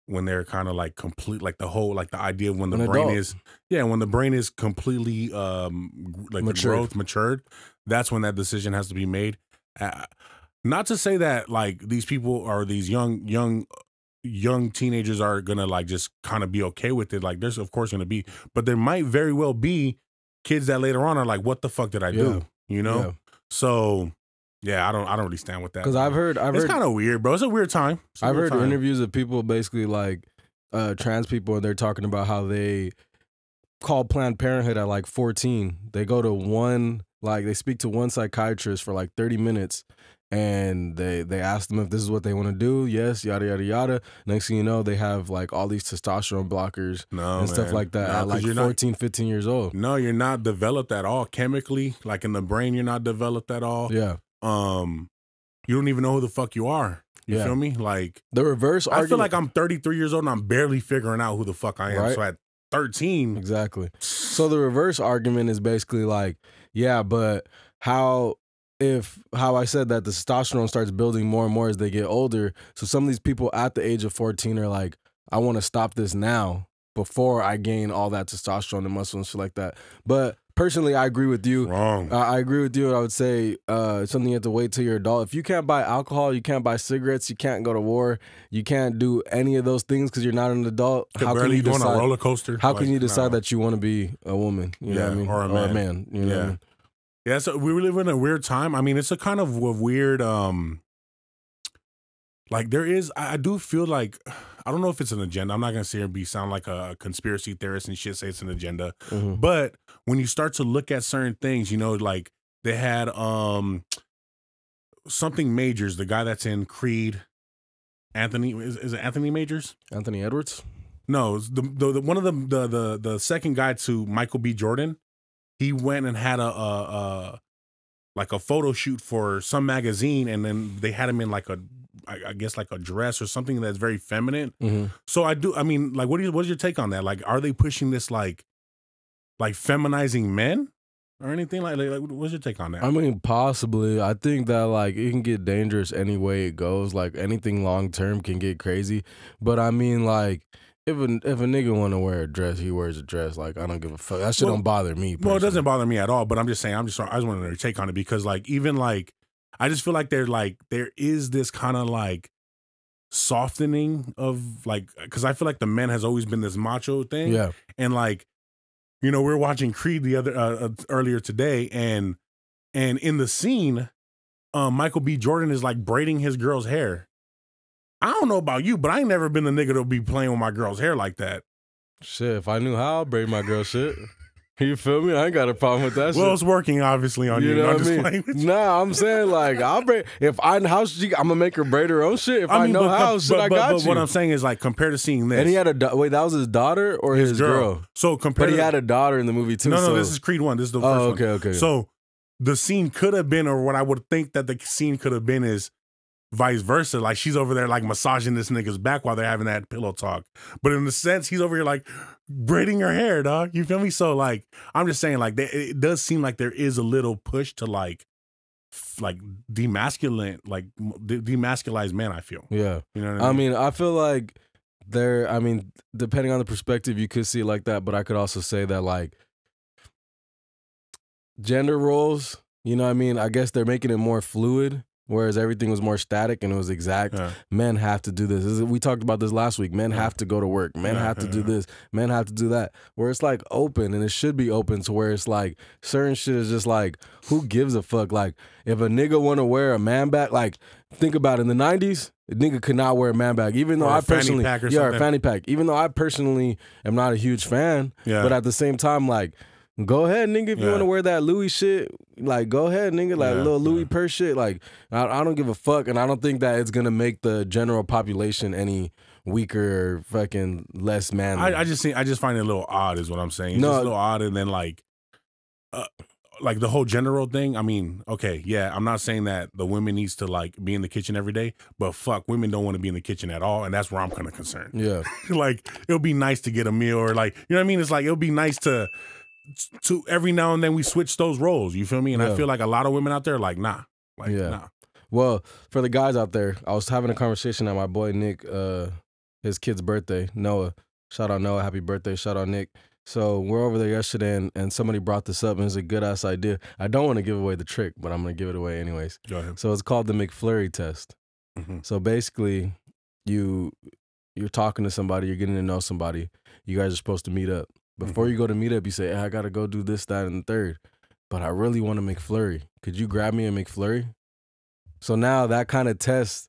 when they're kind of like complete, like the whole, like the idea of when the brain is, when the brain is completely like the growth matured, that's when that decision has to be made. Not to say that like these people or these young teenagers are gonna like just kind of be okay with it. Like there's of course gonna be, but there might very well be kids that later on are like, what the fuck did I do? You know? Yeah. So yeah, I don't really stand with that. Because I've heard it's kind of weird, bro. It's a weird time. I've heard interviews of people basically like trans people, and they're talking about how they call Planned Parenthood at like 14. They go to they speak to one psychiatrist for like 30 minutes. And they ask them if this is what they want to do. Yes, yada, yada, yada. Next thing you know, they have like all these testosterone blockers and stuff like that at like 14, 15 years old. No, you're not developed at all chemically. Like in the brain, you're not developed at all. Yeah. You don't even know who the fuck you are. You feel me? Like the reverse argument. I feel like I'm 33 years old and I'm barely figuring out who the fuck I am. Right? So at 13. Exactly. So the reverse argument is basically like, yeah, but how I said that the testosterone starts building more and more as they get older. So some of these people at the age of 14 are like, I want to stop this now before I gain all that testosterone and muscle and shit like that. But personally, I agree with you. Wrong. I agree with you. And I would say something you have to wait till you're adult. If you can't buy alcohol, you can't buy cigarettes, you can't go to war, you can't do any of those things because you're not an adult. How can you decide on a roller coaster? How can you decide that you want to be a woman? You know what I mean? Or a man. You know what I mean? Yeah, so we live in a weird time. I mean, it's a kind of a weird, like there is, I do feel like, I don't know if it's an agenda. I'm not going to sit here and sound like a conspiracy theorist and shit, say it's an agenda. Mm-hmm. But when you start to look at certain things, you know, like they had something Majors, the guy that's in Creed, Anthony, is it Anthony Majors? Anthony Edwards? No, the one of the second guy to Michael B. Jordan. He went and had a photo shoot for some magazine, and then they had him in like I guess like a dress or something that's very feminine. Mm-hmm. So I mean, like, what's your take on that? Like, are they pushing this like feminizing men or anything like what's your take on that? I mean, possibly. I think that like it can get dangerous any way it goes. Like anything long term can get crazy. But I mean, like, If a nigga want to wear a dress, he wears a dress. Like, I don't give a fuck. That shit don't bother me personally. Well, it doesn't bother me at all, but I'm just saying, I just wanted to take on it because, like, even, like, I just feel like there is this kind of, like, softening of like, because I feel like the men has always been this macho thing. Yeah. And like, we were watching Creed the other earlier today, and in the scene, Michael B. Jordan is like braiding his girl's hair. I don't know about you, but I ain't never been the nigga to be playing with my girl's hair like that. Shit, if I knew how, I'd braid my girl shit. You feel me? I ain't got a problem with that shit. Well, it's working obviously on you. know I'm what just I mean? playing with you. Nah, I'm saying like I'll braid. If I how she, I'm gonna make her braid her own shit. If I know how, shit, I got but you. what I'm saying is like compared to seeing this, And he had a wait. That was his daughter or his girl? So compared, But he had a daughter in the movie too. No, so. this is Creed 1. This is the first one. Okay. So the scene could have been, or what I would think that the scene could have been, is vice versa. Like she's over there like massaging this nigga's back while they're having that pillow talk. But in the sense, he's over here like braiding her hair, dog. You feel me? So like, I'm just saying, like, it does seem like there is a little push to like demasculine, like demasculize men. I feel. Yeah. You know what I mean? I mean, I feel like depending on the perspective, you could see it like that. But I could also say that like gender roles, you know what I mean? I guess they're making it more fluid. Whereas everything was more static and it was exact. Yeah. Men have to do this. We talked about this last week. Men have to go to work. Men have to do this. Men have to do that. Where it's like open, and it should be open to where it's like certain shit is just like, who gives a fuck? Like if a nigga want to wear a man bag, like think about it, in the 90s, a nigga could not wear a man bag. Even though I personally, a fanny pack. Even though I personally am not a huge fan, but at the same time, like, go ahead, nigga. If you want to wear that Louis shit, like, go ahead, nigga. Like, little Louis purse shit. Like, I don't give a fuck. And I don't think that it's going to make the general population any weaker or fucking less manly. I just find it a little odd is what I'm saying. It's just a little odd. And then, like the whole general thing. I mean, okay, yeah, I'm not saying that the women needs to, like, be in the kitchen every day. But, fuck, women don't want to be in the kitchen at all. And that's where I'm kind of concerned. Yeah. Like, it'll be nice to get a meal or, like, you know what I mean? It's like, it'll be nice to every now and then we switch those roles, you feel me? And I feel like a lot of women out there are like, nah. Like, nah. Well, for the guys out there, I was having a conversation at my boy Nick, his kid's birthday, Noah. Shout out Noah, happy birthday, shout out Nick. So we're over there yesterday and somebody brought this up and it's a good ass idea. I don't want to give away the trick, but I'm going to give it away anyways. Go ahead. So it's called the McFlurry test. Mm-hmm. So basically, you're talking to somebody, you're getting to know somebody, you guys are supposed to meet up. Before you go to meet up, you say, hey, I got to go do this, that, and the third. But I really want a McFlurry. Could you grab me a McFlurry? So now that kind of test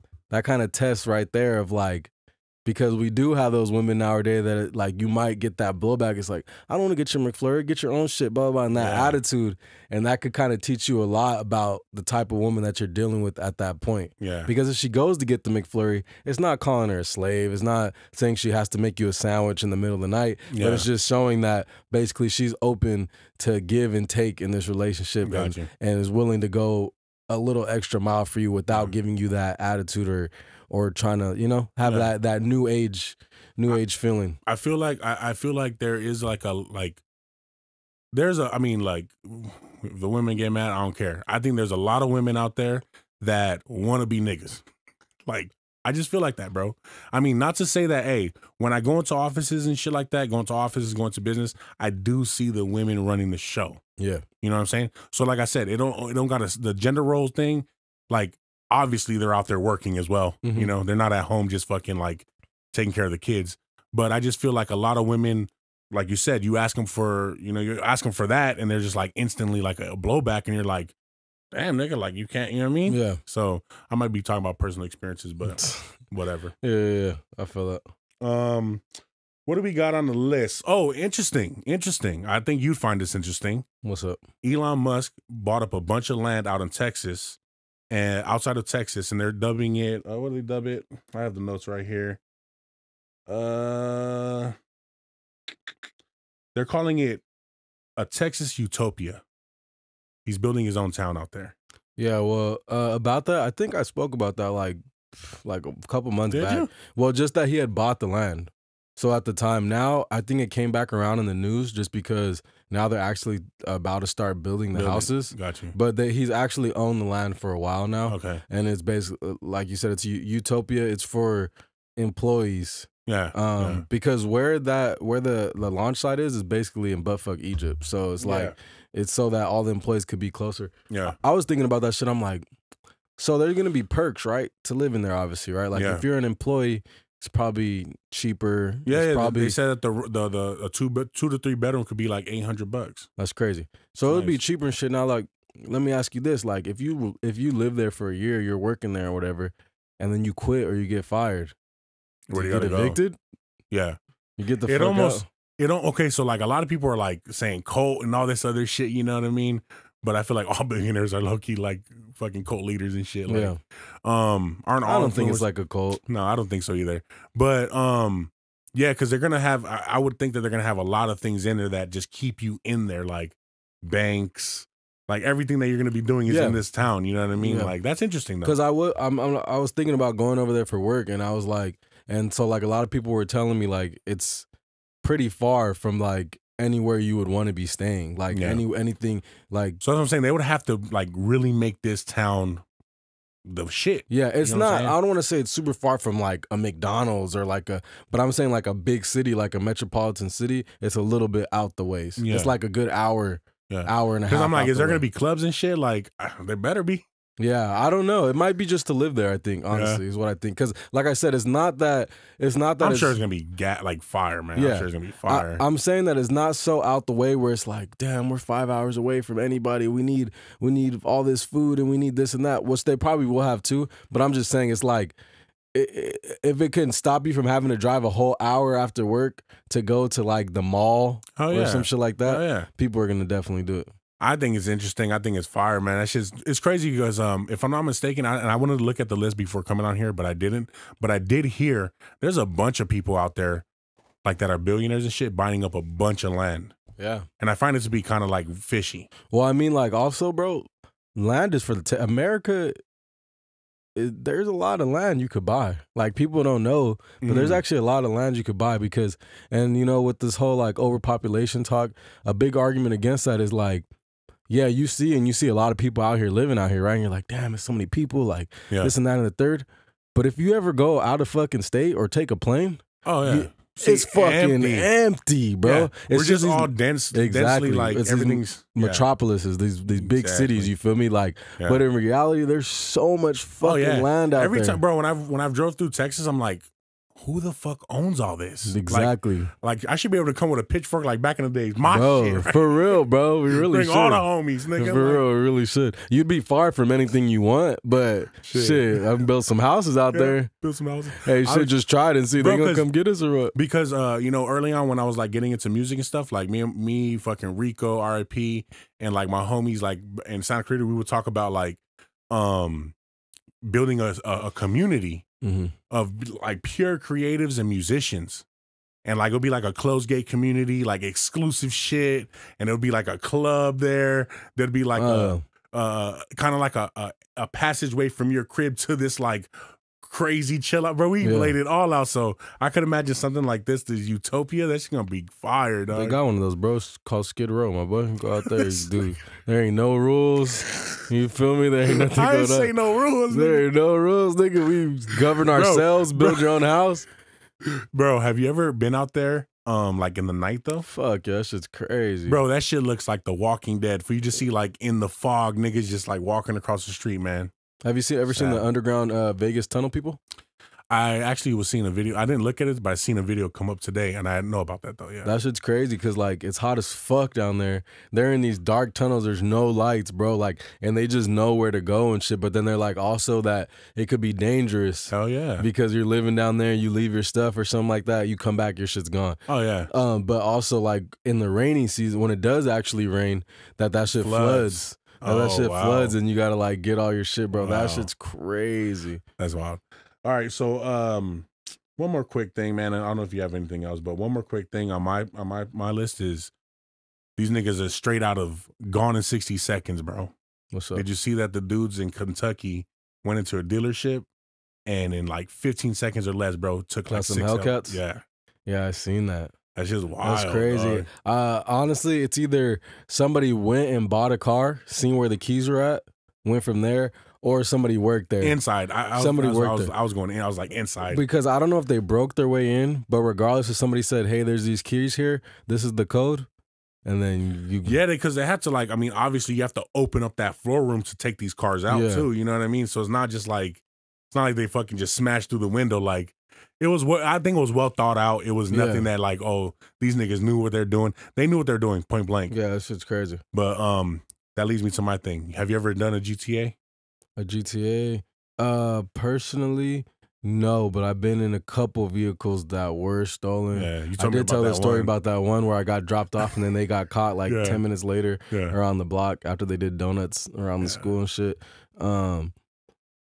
right there of like, because we do have those women nowadays that like you might get that blowback. It's like, I don't want to get your McFlurry, get your own shit, blah, blah, blah, and that attitude. And that could kind of teach you a lot about the type of woman that you're dealing with at that point. Yeah. Because if she goes to get the McFlurry, it's not calling her a slave. It's not saying she has to make you a sandwich in the middle of the night. Yeah. But it's just showing that basically she's open to give and take in this relationship and is willing to go a little extra mile for you without giving you that attitude or trying to, have that new age feeling. I feel like there is like I mean, like, if the women get mad, I don't care. I think there's a lot of women out there that want to be niggas. Like, I just feel like that, bro. I mean, not to say that, hey, when I go into offices and shit like that, going to business, I do see the women running the show. Yeah. You know what I'm saying? So like I said, it don't got the gender roles thing, like, obviously they're out there working as well. Mm-hmm. They're not at home just fucking like taking care of the kids. But I just feel like a lot of women, like you said, you ask them for, you ask them for that and they're just like instantly like a blowback and you're like, damn, nigga, like you can't, you know what I mean? Yeah. So I might be talking about personal experiences, but whatever. Yeah. I feel that. What do we got on the list? Oh, interesting. I think you'd find this interesting. What's up? Elon Musk bought up a bunch of land out in Texas and outside of Texas, and they're dubbing it. What do they dub it? I have the notes right here. They're calling it a Texas utopia. He's building his own town out there. Yeah, well, about that, I think I spoke about that like a couple months back. You? Well, just that he had bought the land. So at the time, now I think it came back around in the news just because now they're actually about to start building the houses. Got you. But he's actually owned the land for a while now. Okay. And it's basically, like you said, it's utopia. It's for employees. Yeah. Because where the launch site is basically in buttfuck Egypt. So it's like it's so that all the employees could be closer. Yeah. I was thinking about that shit. I'm like, So there's gonna be perks, right, to live in there, obviously, right? Like if you're an employee, it's probably cheaper. Yeah, probably they said that the two to three bedroom could be like $800. That's crazy. So it'll be cheaper and shit. Now, like, let me ask you this: like, if you live there for a year, you're working there or whatever, and then you quit or you get fired, where do you you get gotta evicted? go? Yeah, you get the fuck out. It don't. Okay, so like a lot of people are like saying cult and all this other shit. You know what I mean? But I feel like all billionaires are low key like fucking cult leaders and shit. Like, aren't all? I don't think it's like a cult. No, I don't think so either. But yeah, because they're gonna have. I would think that they're gonna have a lot of things in there that just keep you in there, like banks, like everything that you're gonna be doing is in this town. You know what I mean? Like that's interesting though. Because I was thinking about going over there for work, and I was like, and so like a lot of people were telling me like it's pretty far from like anywhere you would want to be staying, like anything like. So that's what I'm saying. They would have to like really make this town the shit. Yeah, it's not. I don't want to say it's super far from like a McDonald's or like but I'm saying like a big city, like a metropolitan city. It's a little bit out the ways. Yeah. It's like a good hour and a half. Because I'm like, is there gonna be clubs and shit? Like, there better be. Yeah, I don't know. It might be just to live there. I think honestly is what I think. Because like I said, it's not that. I'm sure it's gonna be like fire, man. Yeah, I'm sure it's gonna be fire. I'm saying that it's not so out the way where it's like, damn, we're 5 hours away from anybody. We need all this food and we need this and that, which they probably will have too. But I'm just saying it's like, if it can stop you from having to drive a whole hour after work to go to like the mall or some shit like that, people are gonna definitely do it. I think it's interesting. I think it's fire, man. It's crazy because if I'm not mistaken, I wanted to look at the list before coming on here, but I didn't. But I did hear there's a bunch of people out there like that are billionaires and shit buying up a bunch of land. Yeah. And I find it to be kind of like fishy. Well, I mean, like also, bro, land is for the America. There's a lot of land you could buy. Like people don't know, but there's actually a lot of land you could buy because, and you know, with this whole like overpopulation talk, a big argument against that is like, yeah, you see a lot of people out here living out here, right? And you're like, damn, there's so many people, like this and that and the third. But if you ever go out of fucking state or take a plane, it's fucking empty, bro. Yeah. It's We're just all densely like it's everything's metropolises, these big cities. You feel me? Like, but in reality, there's so much fucking land out there. Every time, bro, when I've drove through Texas, I'm like, who the fuck owns all this? Exactly. Like I should be able to come with a pitchfork like back in the days. Shit, right? For real, bro. We really bring should. all the homies, nigga. For real, we really should. You'd be far from anything you want, but shit, I've built some houses out there. Built some houses. Hey, just try it and see. They gonna come get us or what? Because you know, early on when I was like getting into music and stuff, like me, fucking Rico, R.I.P., and like my homies, like in Santa Cruz, we would talk about like building a community. Of like pure creatives and musicians, and like it'll be like a closed gate community, like exclusive shit, and it'll be like a club there. There'd be like a kind of like a passageway from your crib to this like crazy chill out, bro. We laid it all out, so I could imagine something like this. The utopia, that's gonna be fire, dog. They got one of those, bro, called Skid Row, my boy. Go out there, dude. There ain't no rules. You feel me? There ain't nothing going on. I ain't say no rules. There ain't no rules, nigga. We govern ourselves. Build your own house, bro. Have you ever been out there? Like in the night though? Fuck yeah, that shit's crazy. Bro, that shit looks like The Walking Dead. For you just see like in the fog, niggas just like walking across the street, man. Have you ever seen the underground Vegas tunnel people? I actually was seeing a video. I didn't look at it, but I seen a video come up today, and I didn't know about that though. Yeah, that shit's crazy because like it's hot as fuck down there. They're in these dark tunnels. There's no lights, bro. Like, and they just know where to go and shit. But then they're like also that it could be dangerous. Hell yeah, because you're living down there, you leave your stuff or something like that. You come back, your shit's gone. Oh yeah. But also like in the rainy season, when it does actually rain, that shit floods. That shit floods and you gotta like get all your shit, bro. That shit's crazy. That's wild. All right, so one more quick thing, man. I don't know if you have anything else, but one more quick thing on my list is these niggas are straight out of Gone in 60 Seconds, bro. What's up? Did you see that the dudes in Kentucky went into a dealership and in like 15 seconds or less, bro, took like some Hellcats? Yeah, I seen that. That's just wild. That's crazy. Honestly, it's either somebody went and bought a car, seen where the keys were at, went from there, or somebody worked there. Inside. I was going in. I was like inside. Because I don't know if they broke their way in, but regardless if somebody said, hey, there's these keys here, this is the code, and then you Yeah, because they had to like. I mean, obviously you have to open up that floor room to take these cars out too. You know what I mean? So it's not just like they fucking just smashed through the window. Like it was what I think it was well thought out. It was nothing that like, oh, these niggas knew what they're doing. They knew what they're doing, point blank. Yeah, that shit's crazy. But that leads me to my thing. Have you ever done a GTA? A GTA? Personally, no, but I've been in a couple vehicles that were stolen. Yeah, you I told me did about tell the that story one. about that one where I got dropped off and then they got caught like 10 minutes later around the block after they did donuts around the school and shit.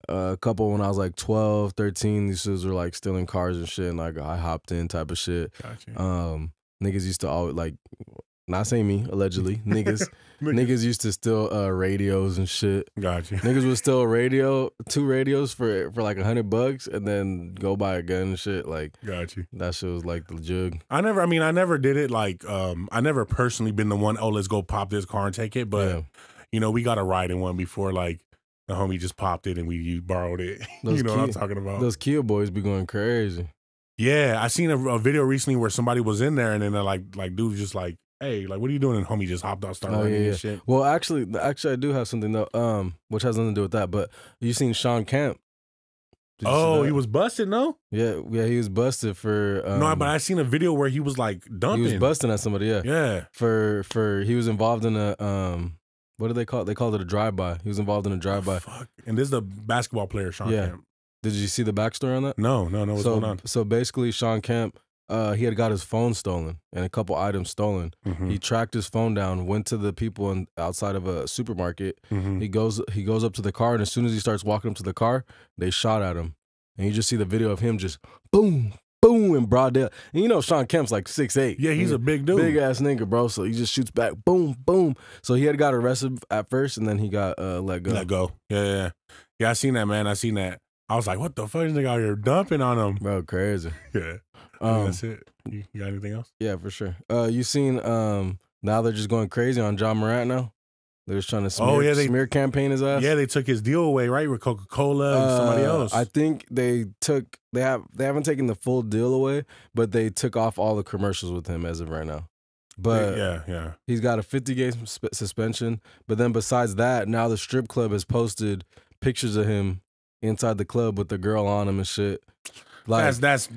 A couple when I was like 12, 13, these dudes were like stealing cars and shit, and like I hopped in type of shit. Gotcha. Niggas used to always like, not saying me, allegedly, niggas used to steal radios and shit. Gotcha. Niggas would steal two radios for like $100 and then go buy a gun and shit. Like, gotcha. That shit was like the jug. I never did it. Like, I never personally been the one, oh, let's go pop this car and take it. But, you know, we got a ride in one before, like, the homie just popped it and we borrowed it. You know what I'm talking about? Those Kia boys be going crazy. Yeah, I seen a video recently where somebody was in there and then they're like dude just like, hey, like, what are you doing? And homie just hopped out, started running and shit. Well, actually, I do have something though, which has nothing to do with that. But you seen Sean Kemp? Oh, he was busted, no? Yeah, he was busted for. No, but I seen a video where he was like dumping. He was busting at somebody, yeah. For he was involved in a what do they call it? They called it a drive-by. He was involved in a drive-by. Oh, fuck. And this is the basketball player, Sean Kemp. Did you see the backstory on that? No. What's going on? So basically, Sean Kemp, he had got his phone stolen and a couple items stolen. Mm-hmm. He tracked his phone down, went to the people outside of a supermarket. Mm-hmm. He goes up to the car, and as soon as he starts walking up to the car, they shot at him. And you just see the video of him just boom, boom, in broad daylight. And you know Sean Kemp's like 6'8". Yeah, he's a big dude. Big ass nigga, bro. So he just shoots back, boom, boom. So he had got arrested at first, and then he got let go. Let go. Yeah. I seen that, man. I seen that. I was like, what the fuck is nigga out here dumping on him? Bro, crazy. Yeah. That's it. You got anything else? Yeah, for sure. You seen now they're just going crazy on John Morant now? They're just trying to smear campaign his ass. Yeah, they took his deal away, right? With Coca-Cola and somebody else. I think they haven't taken the full deal away, but they took off all the commercials with him as of right now. But yeah. He's got a 50-game suspension. But then besides that, now the strip club has posted pictures of him inside the club with the girl on him and shit. Like that's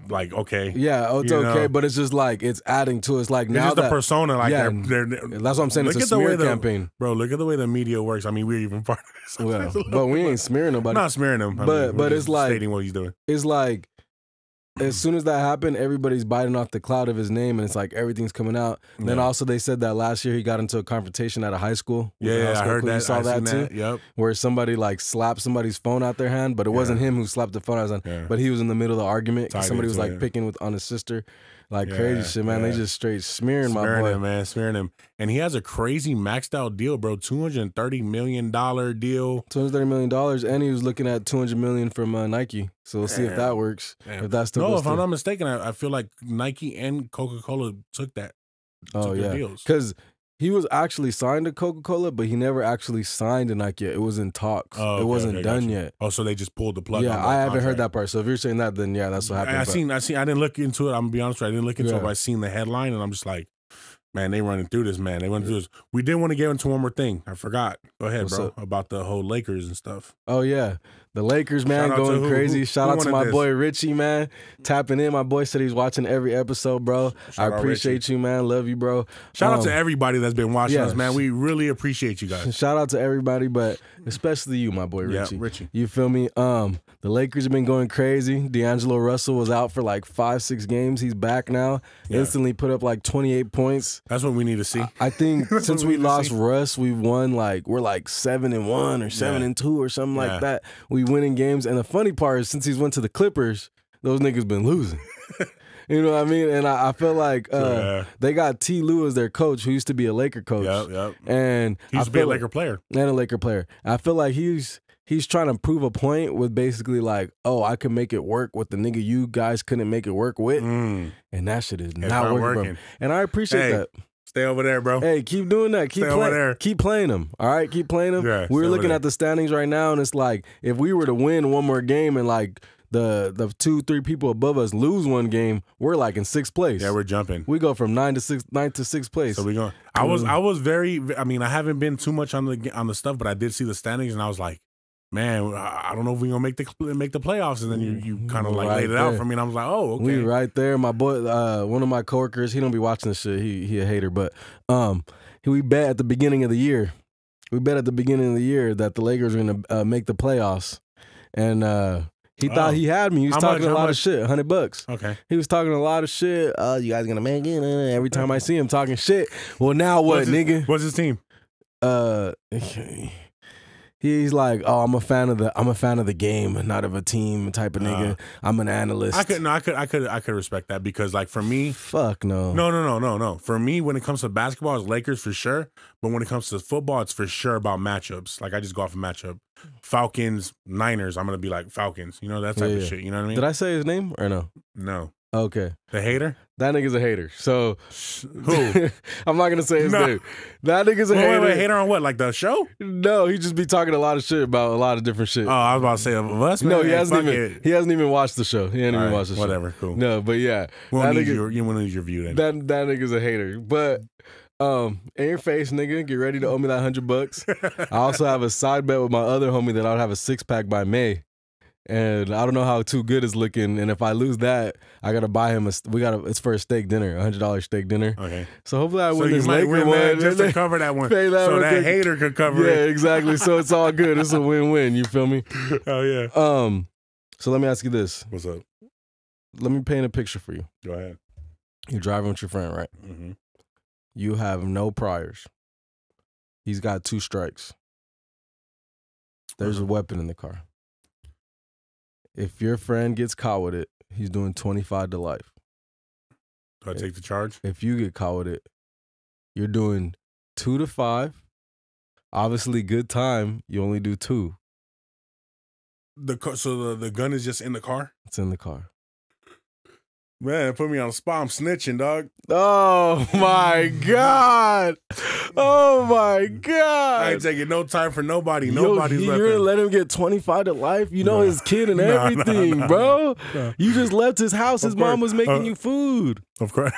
like okay. Yeah, it's okay, but it's just like it's adding to it. It's like it's now just that the persona, like they're that's what I'm saying. It's a smear campaign, bro. Look at the way the media works. I mean, we're even part of this. Well, but we ain't smearing nobody. Not smearing him, but it's like stating what he's doing. It's like as soon as that happened, everybody's biting off the cloud of his name, and it's like everything's coming out. Yeah. Then also they said that last year he got into a confrontation at a high school. Yeah, I heard that. You saw that too. Yep. Where somebody like slapped somebody's phone out their hand, but it wasn't him who slapped the phone out of his hand. But he was in the middle of the argument because somebody was like picking on his sister. Like crazy shit, man. They just straight smearing my boy. Him, man. Smearing him. And he has a crazy maxed out deal, bro. $230 million deal. $230 million. And he was looking at $200 million from Nike. So we'll see if that works. If that's still if I'm not mistaken, I feel like Nike and Coca-Cola took that. Oh, yeah. Because he was actually signed to Coca-Cola, but he never actually signed to Nike yet. It was in talks. It wasn't done yet. Oh, so they just pulled the plug. Yeah, I haven't heard that part. So if you're saying that, then yeah, that's what happened. I seen. I didn't look into it. I'm gonna be honest with you. I didn't look into it, but I seen the headline, and I'm just like, man, they running through this, man. They went through this. We did want to get into one more thing. I forgot. Go ahead, bro. About the whole Lakers and stuff. Oh, yeah. The Lakers, man, going crazy. Shout out to my boy Richie, man. Tapping in. My boy said he's watching every episode, bro. I appreciate you, man. Love you, bro. Shout out to everybody that's been watching us, man. We really appreciate you guys. Shout out to everybody, but especially you, my boy Richie. Yeah, Richie. You feel me? The Lakers have been going crazy. D'Angelo Russell was out for like 5-6 games. He's back now. Instantly put up like 28 points. That's what we need to see. I think since we lost Russ, we've won we're like 7-1 or 7-2 or something like that. We winning games. And the funny part is since he's went to the Clippers, those niggas been losing. You know what I mean? And I feel like they got T. Lue as their coach, who used to be a Laker coach. Yep. And he used to be a Laker player. And a Laker player. I feel like he's trying to prove a point with basically like, oh, I can make it work with the nigga you guys couldn't make it work with. And that shit is not working for him. And I appreciate that. Stay over there, bro. Hey, keep doing that. Keep playing them. All right, keep playing them. Yeah, we're looking at the standings right now, and it's like if we were to win one more game and like the 2-3 people above us lose one game, we're like in 6th place. Yeah, we're jumping. We go from 9th to 6th place. So we going. I was very. I mean, I haven't been too much on the stuff, but I did see the standings, and I was like, man, I don't know if we're gonna make the playoffs. And then you kind of like laid it out for me, and I was like, oh, okay. We right there. My boy, one of my coworkers, he don't be watching this shit. He a hater, but we bet at the beginning of the year. We bet at the beginning of the year that the Lakers were gonna make the playoffs, and he thought he had me. He was talking a lot of shit. $100. Okay. He was talking a lot of shit. You guys gonna make it? Every time I see him talking shit. Well, now what, nigga? What's his team? He's like, oh, I'm a fan of the game, not of a team type of nigga. I'm an analyst. I could respect that because like for me, fuck no. No. For me, when it comes to basketball, it's Lakers for sure. But when it comes to football, it's for sure about matchups. Like I just go off a matchup. Falcons, Niners, I'm gonna be like Falcons. You know, that type of shit. You know what I mean? Did I say his name or no? No. Okay. The hater? That nigga's a hater. So who? I'm not gonna say his name. That nigga's a hater. Wait, hater on what? Like the show? No, he just be talking a lot of shit about a lot of different shit. Oh, I was about to say of us. Man, no, he hasn't even watched the show. He hasn't even watched the show. Whatever, cool. No, but yeah, you want to use your view then. That nigga's a hater. But in your face, nigga, get ready to owe me that $100. I also have a side bet with my other homie that I'll have a 6-pack by May. And I don't know how Too Good is looking. And if I lose that, I gotta buy him it's for a steak dinner, $100 steak dinner. Okay. So hopefully I win this Laker one. Just to cover that one. That hater could cover it. Yeah, exactly. So it's all good. It's a win-win. You feel me? Oh yeah. So let me ask you this. What's up? Let me paint a picture for you. Go ahead. You're driving with your friend, right? Mm-hmm. You have no priors. He's got 2 strikes. There's a weapon in the car. If your friend gets caught with it, he's doing 25 to life. Do I take the charge? If you get caught with it, you're doing 2 to 5. Obviously, good time. You only do 2. So the gun is just in the car? It's in the car. Man, put me on the spot. I'm snitching, dog. Oh, my God. Oh, my God. I ain't taking no time for nobody. Nobody's left. You're going to let him get 25 to life? You know his kid and everything, bro. You just left his house. His mom was making you food. Of course.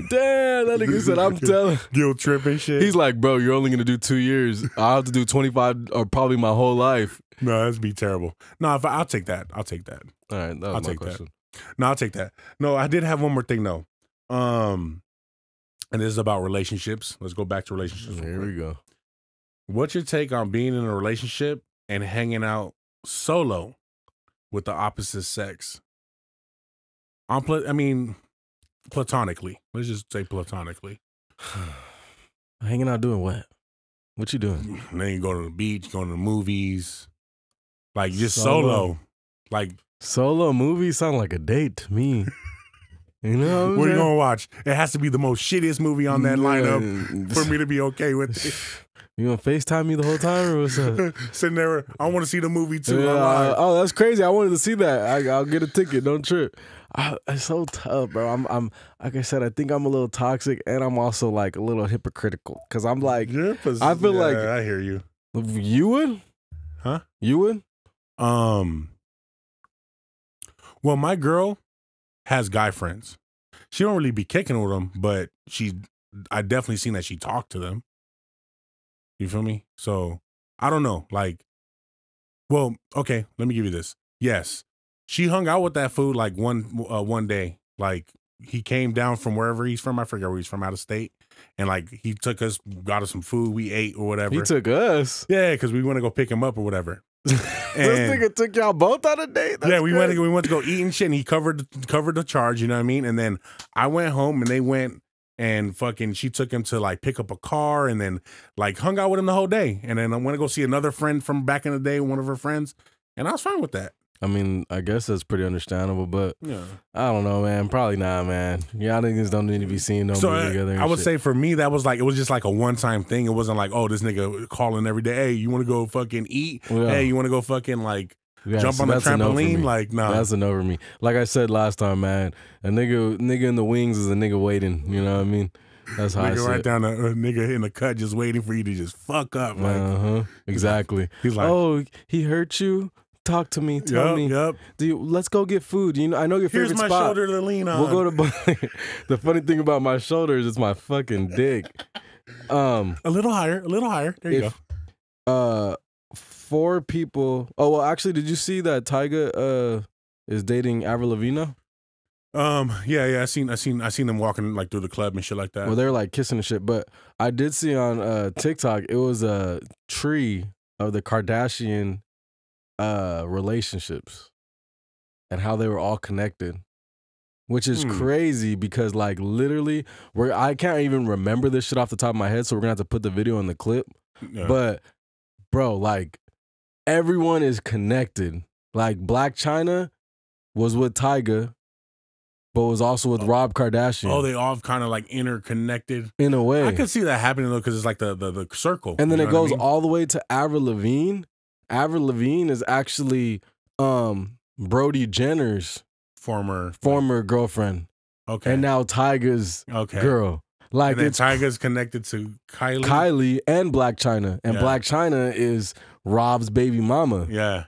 Damn, that nigga said, I'm telling. Guilt trip and shit. He's like, bro, you're only going to do 2 years. I'll have to do 25 or probably my whole life. No, that'd be terrible. No, I'll take that. I'll take that. All right, that was my question. No, I'll take that. No, I did have one more thing though. And this is about relationships. Let's go back to relationships. Here we go. What's your take on being in a relationship and hanging out solo with the opposite sex? Platonically. Let's just say platonically. Hanging out doing what? What you doing? And then you go to the beach, going to the movies. Like just solo. Like solo movies sound like a date to me. You know what are you gonna watch? It has to be the most shittiest movie on that lineup for me to be okay with it. You gonna FaceTime me the whole time or what's up? Sitting there, I want to see the movie too. Oh, that's crazy. I wanted to see that. I'll get a ticket. Don't trip. It's so tough, bro. I'm like I said, I think I'm a little toxic and I'm also like a little hypocritical because I'm like, I feel like I hear you. You would? Huh? You would? Well, my girl has guy friends. She don't really be kicking with them, but I definitely seen that she talked to them. You feel me? So I don't know. Like, well, okay, let me give you this. Yes, she hung out with that fool like one day. Like he came down from wherever he's from. I forget where he's from, out of state. And like he took us, got us some food, we ate or whatever. He took us? Yeah, because we want to go pick him up or whatever. This nigga took y'all both on a date? That's we went to go eat and shit, and he covered the charge, you know what I mean? And then I went home, and they went and fucking, she took him to like pick up a car, and then like hung out with him the whole day. And then I went to go see another friend from back in the day, one of her friends, and I was fine with that. I mean, I guess that's pretty understandable, but yeah. I don't know, man. Probably not, man. Y'all niggas don't need to be seeing no movie together. I would say for me, that was like, it was just like a one-time thing. It wasn't like, oh, this nigga calling every day. Hey, you want to go fucking eat? Yeah. Hey, you want to go fucking like jump on the trampoline? Like, nah. That's a no for me. Like I said last time, man, a nigga in the wings is a nigga waiting. You know what I mean? That's how I see right it. Down a nigga in the cut just waiting for you to just fuck up. Like, exactly. He's like, oh, he hurt you? talk to me. Tell me. Yep. Let's go get food. You know, I know your Here's favorite my spot. shoulder to lean on. We'll go to. The funny thing about my shoulder is it's my fucking dick. A little higher. There you go. 4 people. Oh well, actually, did you see that Tyga is dating Avril Lavigne? Yeah. I seen them walking like through the club and shit like that. Well, they're like kissing and shit. But I did see on TikTok it was a tree of the Kardashian relationships and how they were all connected, which is crazy because like literally I can't even remember this shit off the top of my head, so we're gonna have to put the video in the clip. Yeah. But bro, like everyone is connected. Like Black China was with Tyga, but was also with Rob Kardashian. Oh, they all kind of like interconnected in a way. I could see that happening though, because it's like the circle. And then it goes all the way to Avril Lavigne. Avril Lavigne is actually Brody Jenner's former girlfriend. Okay. And now Tyga's girl. Like, and then Tyga's connected to Kylie and Black China. And Black China is Rob's baby mama. Yeah.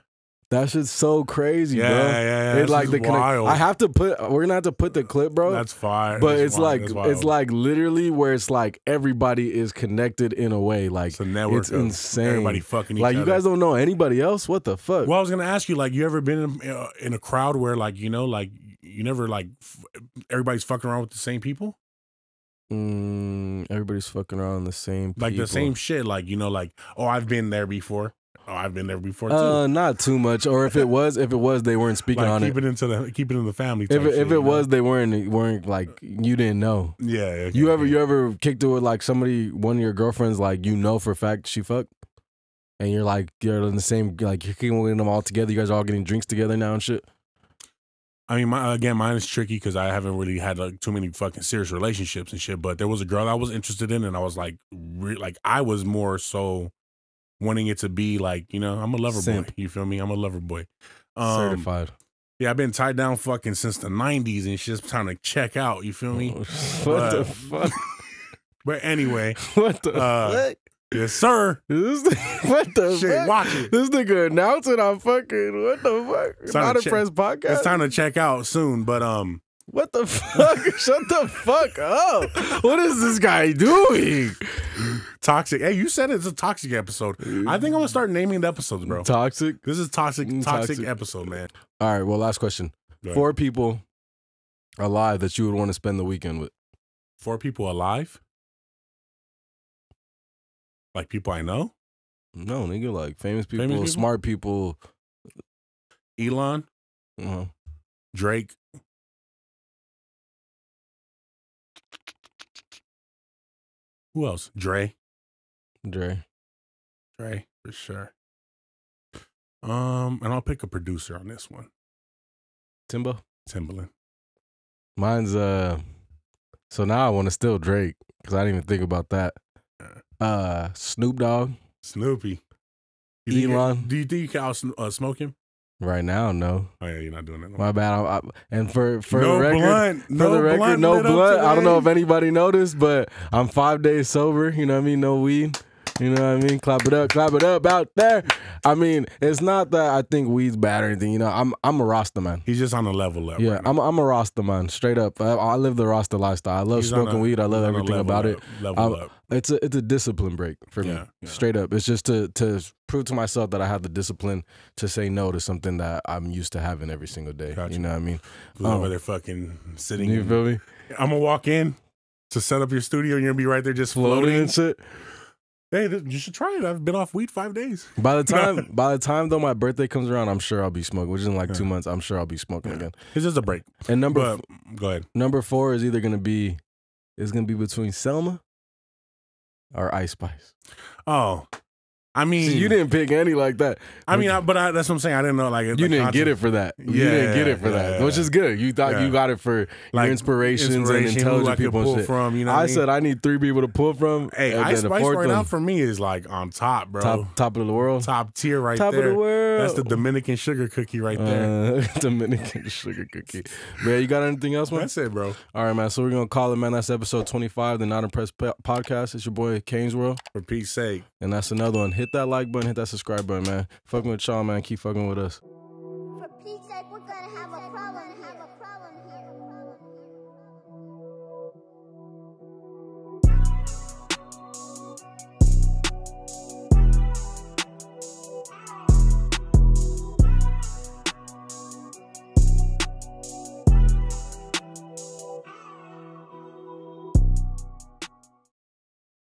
That shit's so crazy, bro. Yeah. It's like wild. I have to we're gonna have to put the clip, bro. That's fine. But it's like literally where it's like everybody is connected in a way. Like it's a network. It's insane. Everybody fucking each other. Like you guys don't know anybody else? What the fuck? Well, I was gonna ask you, like, you ever been in a crowd where like, you know, like you never like everybody's fucking around with the same people? Everybody's fucking around the same people. Like the same shit, like, you know, like, oh, I've been there before. Oh, I've been there before too. Not too much. Or if it was, they weren't speaking like on keep it. Keep it in the family. If it was, they weren't like you didn't know. Yeah. Okay. You ever kicked it with like one of your girlfriends, like you know for a fact she fucked, and you're in the same, like you're kicking with them all together. You guys are all getting drinks together now and shit. I mean, mine is tricky because I haven't really had like too many fucking serious relationships and shit. But there was a girl I was interested in, and I was like, I was more so wanting it to be like, you know, I'm a lover boy. You feel me? I'm a lover boy. Certified. Yeah, I've been tied down fucking since the 90s and shit's trying to check out. You feel me? What the fuck? But anyway. What the fuck? Yes, sir. What the shit, fuck? Watch it. This nigga announcing I'm fucking, what the fuck? Not Impressed podcast? It's time to check out soon, but what the fuck? Shut the fuck up. What is this guy doing? Toxic. Hey, you said it's a toxic episode. I think I'm gonna start naming the episodes, bro. Toxic? This is toxic episode, man. All right, well, last question. 4 people alive that you would want to spend the weekend with. 4 people alive? Like people I know? No, nigga, like famous people, smart people. Elon? Drake? Who else? Dre, for sure. And I'll pick a producer on this one. Timbaland. Mine's so now I want to steal Drake because I didn't even think about that. Snoop Dogg. Snoopy. Elon. Do you think you can out smoke him? Right now, no. Oh yeah, you're not doing that. My bad. And for no the record, no blunt. I don't know if anybody noticed, but I'm 5 days sober. You know what I mean? No weed. You know what I mean? Clap it up out there. I mean, it's not that I think weed's bad or anything. You know, I'm a Rasta man. He's just on a level up. Yeah, right I'm a Rasta man, straight up. I live the Rasta lifestyle. I love smoking weed. I love everything about it. Level up. It's a discipline break for me. Straight up. It's just to prove to myself that I have the discipline to say no to something that I'm used to having every single day. Gotcha. You know what I mean? Over there fucking sitting. You feel me? I'm gonna walk in to set up your studio. You're gonna be right there just floating and shit. Hey, you should try it. I've been off weed 5 days. By the time though my birthday comes around, I'm sure I'll be smoking. Which is in like 2 months. I'm sure I'll be smoking again. It's just a break. And go ahead. Number 4 is either gonna be between Selma or Ice Spice. Oh, I mean, see, you didn't pick any like that. I mean, that's what I'm saying. I didn't know like you didn't get it for that. You didn't get it for that, which is good. You thought you got it for like your inspirations and intelligent people and shit. From, you know I said I need 3 people to pull from. Hey, Ice Spice right now for me is like on top, bro. Top of the world. Top tier right there. Top of the world. That's the Dominican sugar cookie right there. Dominican sugar cookie. Man, you got anything else, man? That's it, bro. All right, man. So we're gonna call it, man. That's episode 25, the Not Impressed podcast. It's your boy kanesworld. For peace sake. And that's another one. Hit that like button, hit that subscribe button, man. Fucking with y'all, man. Keep fucking with us.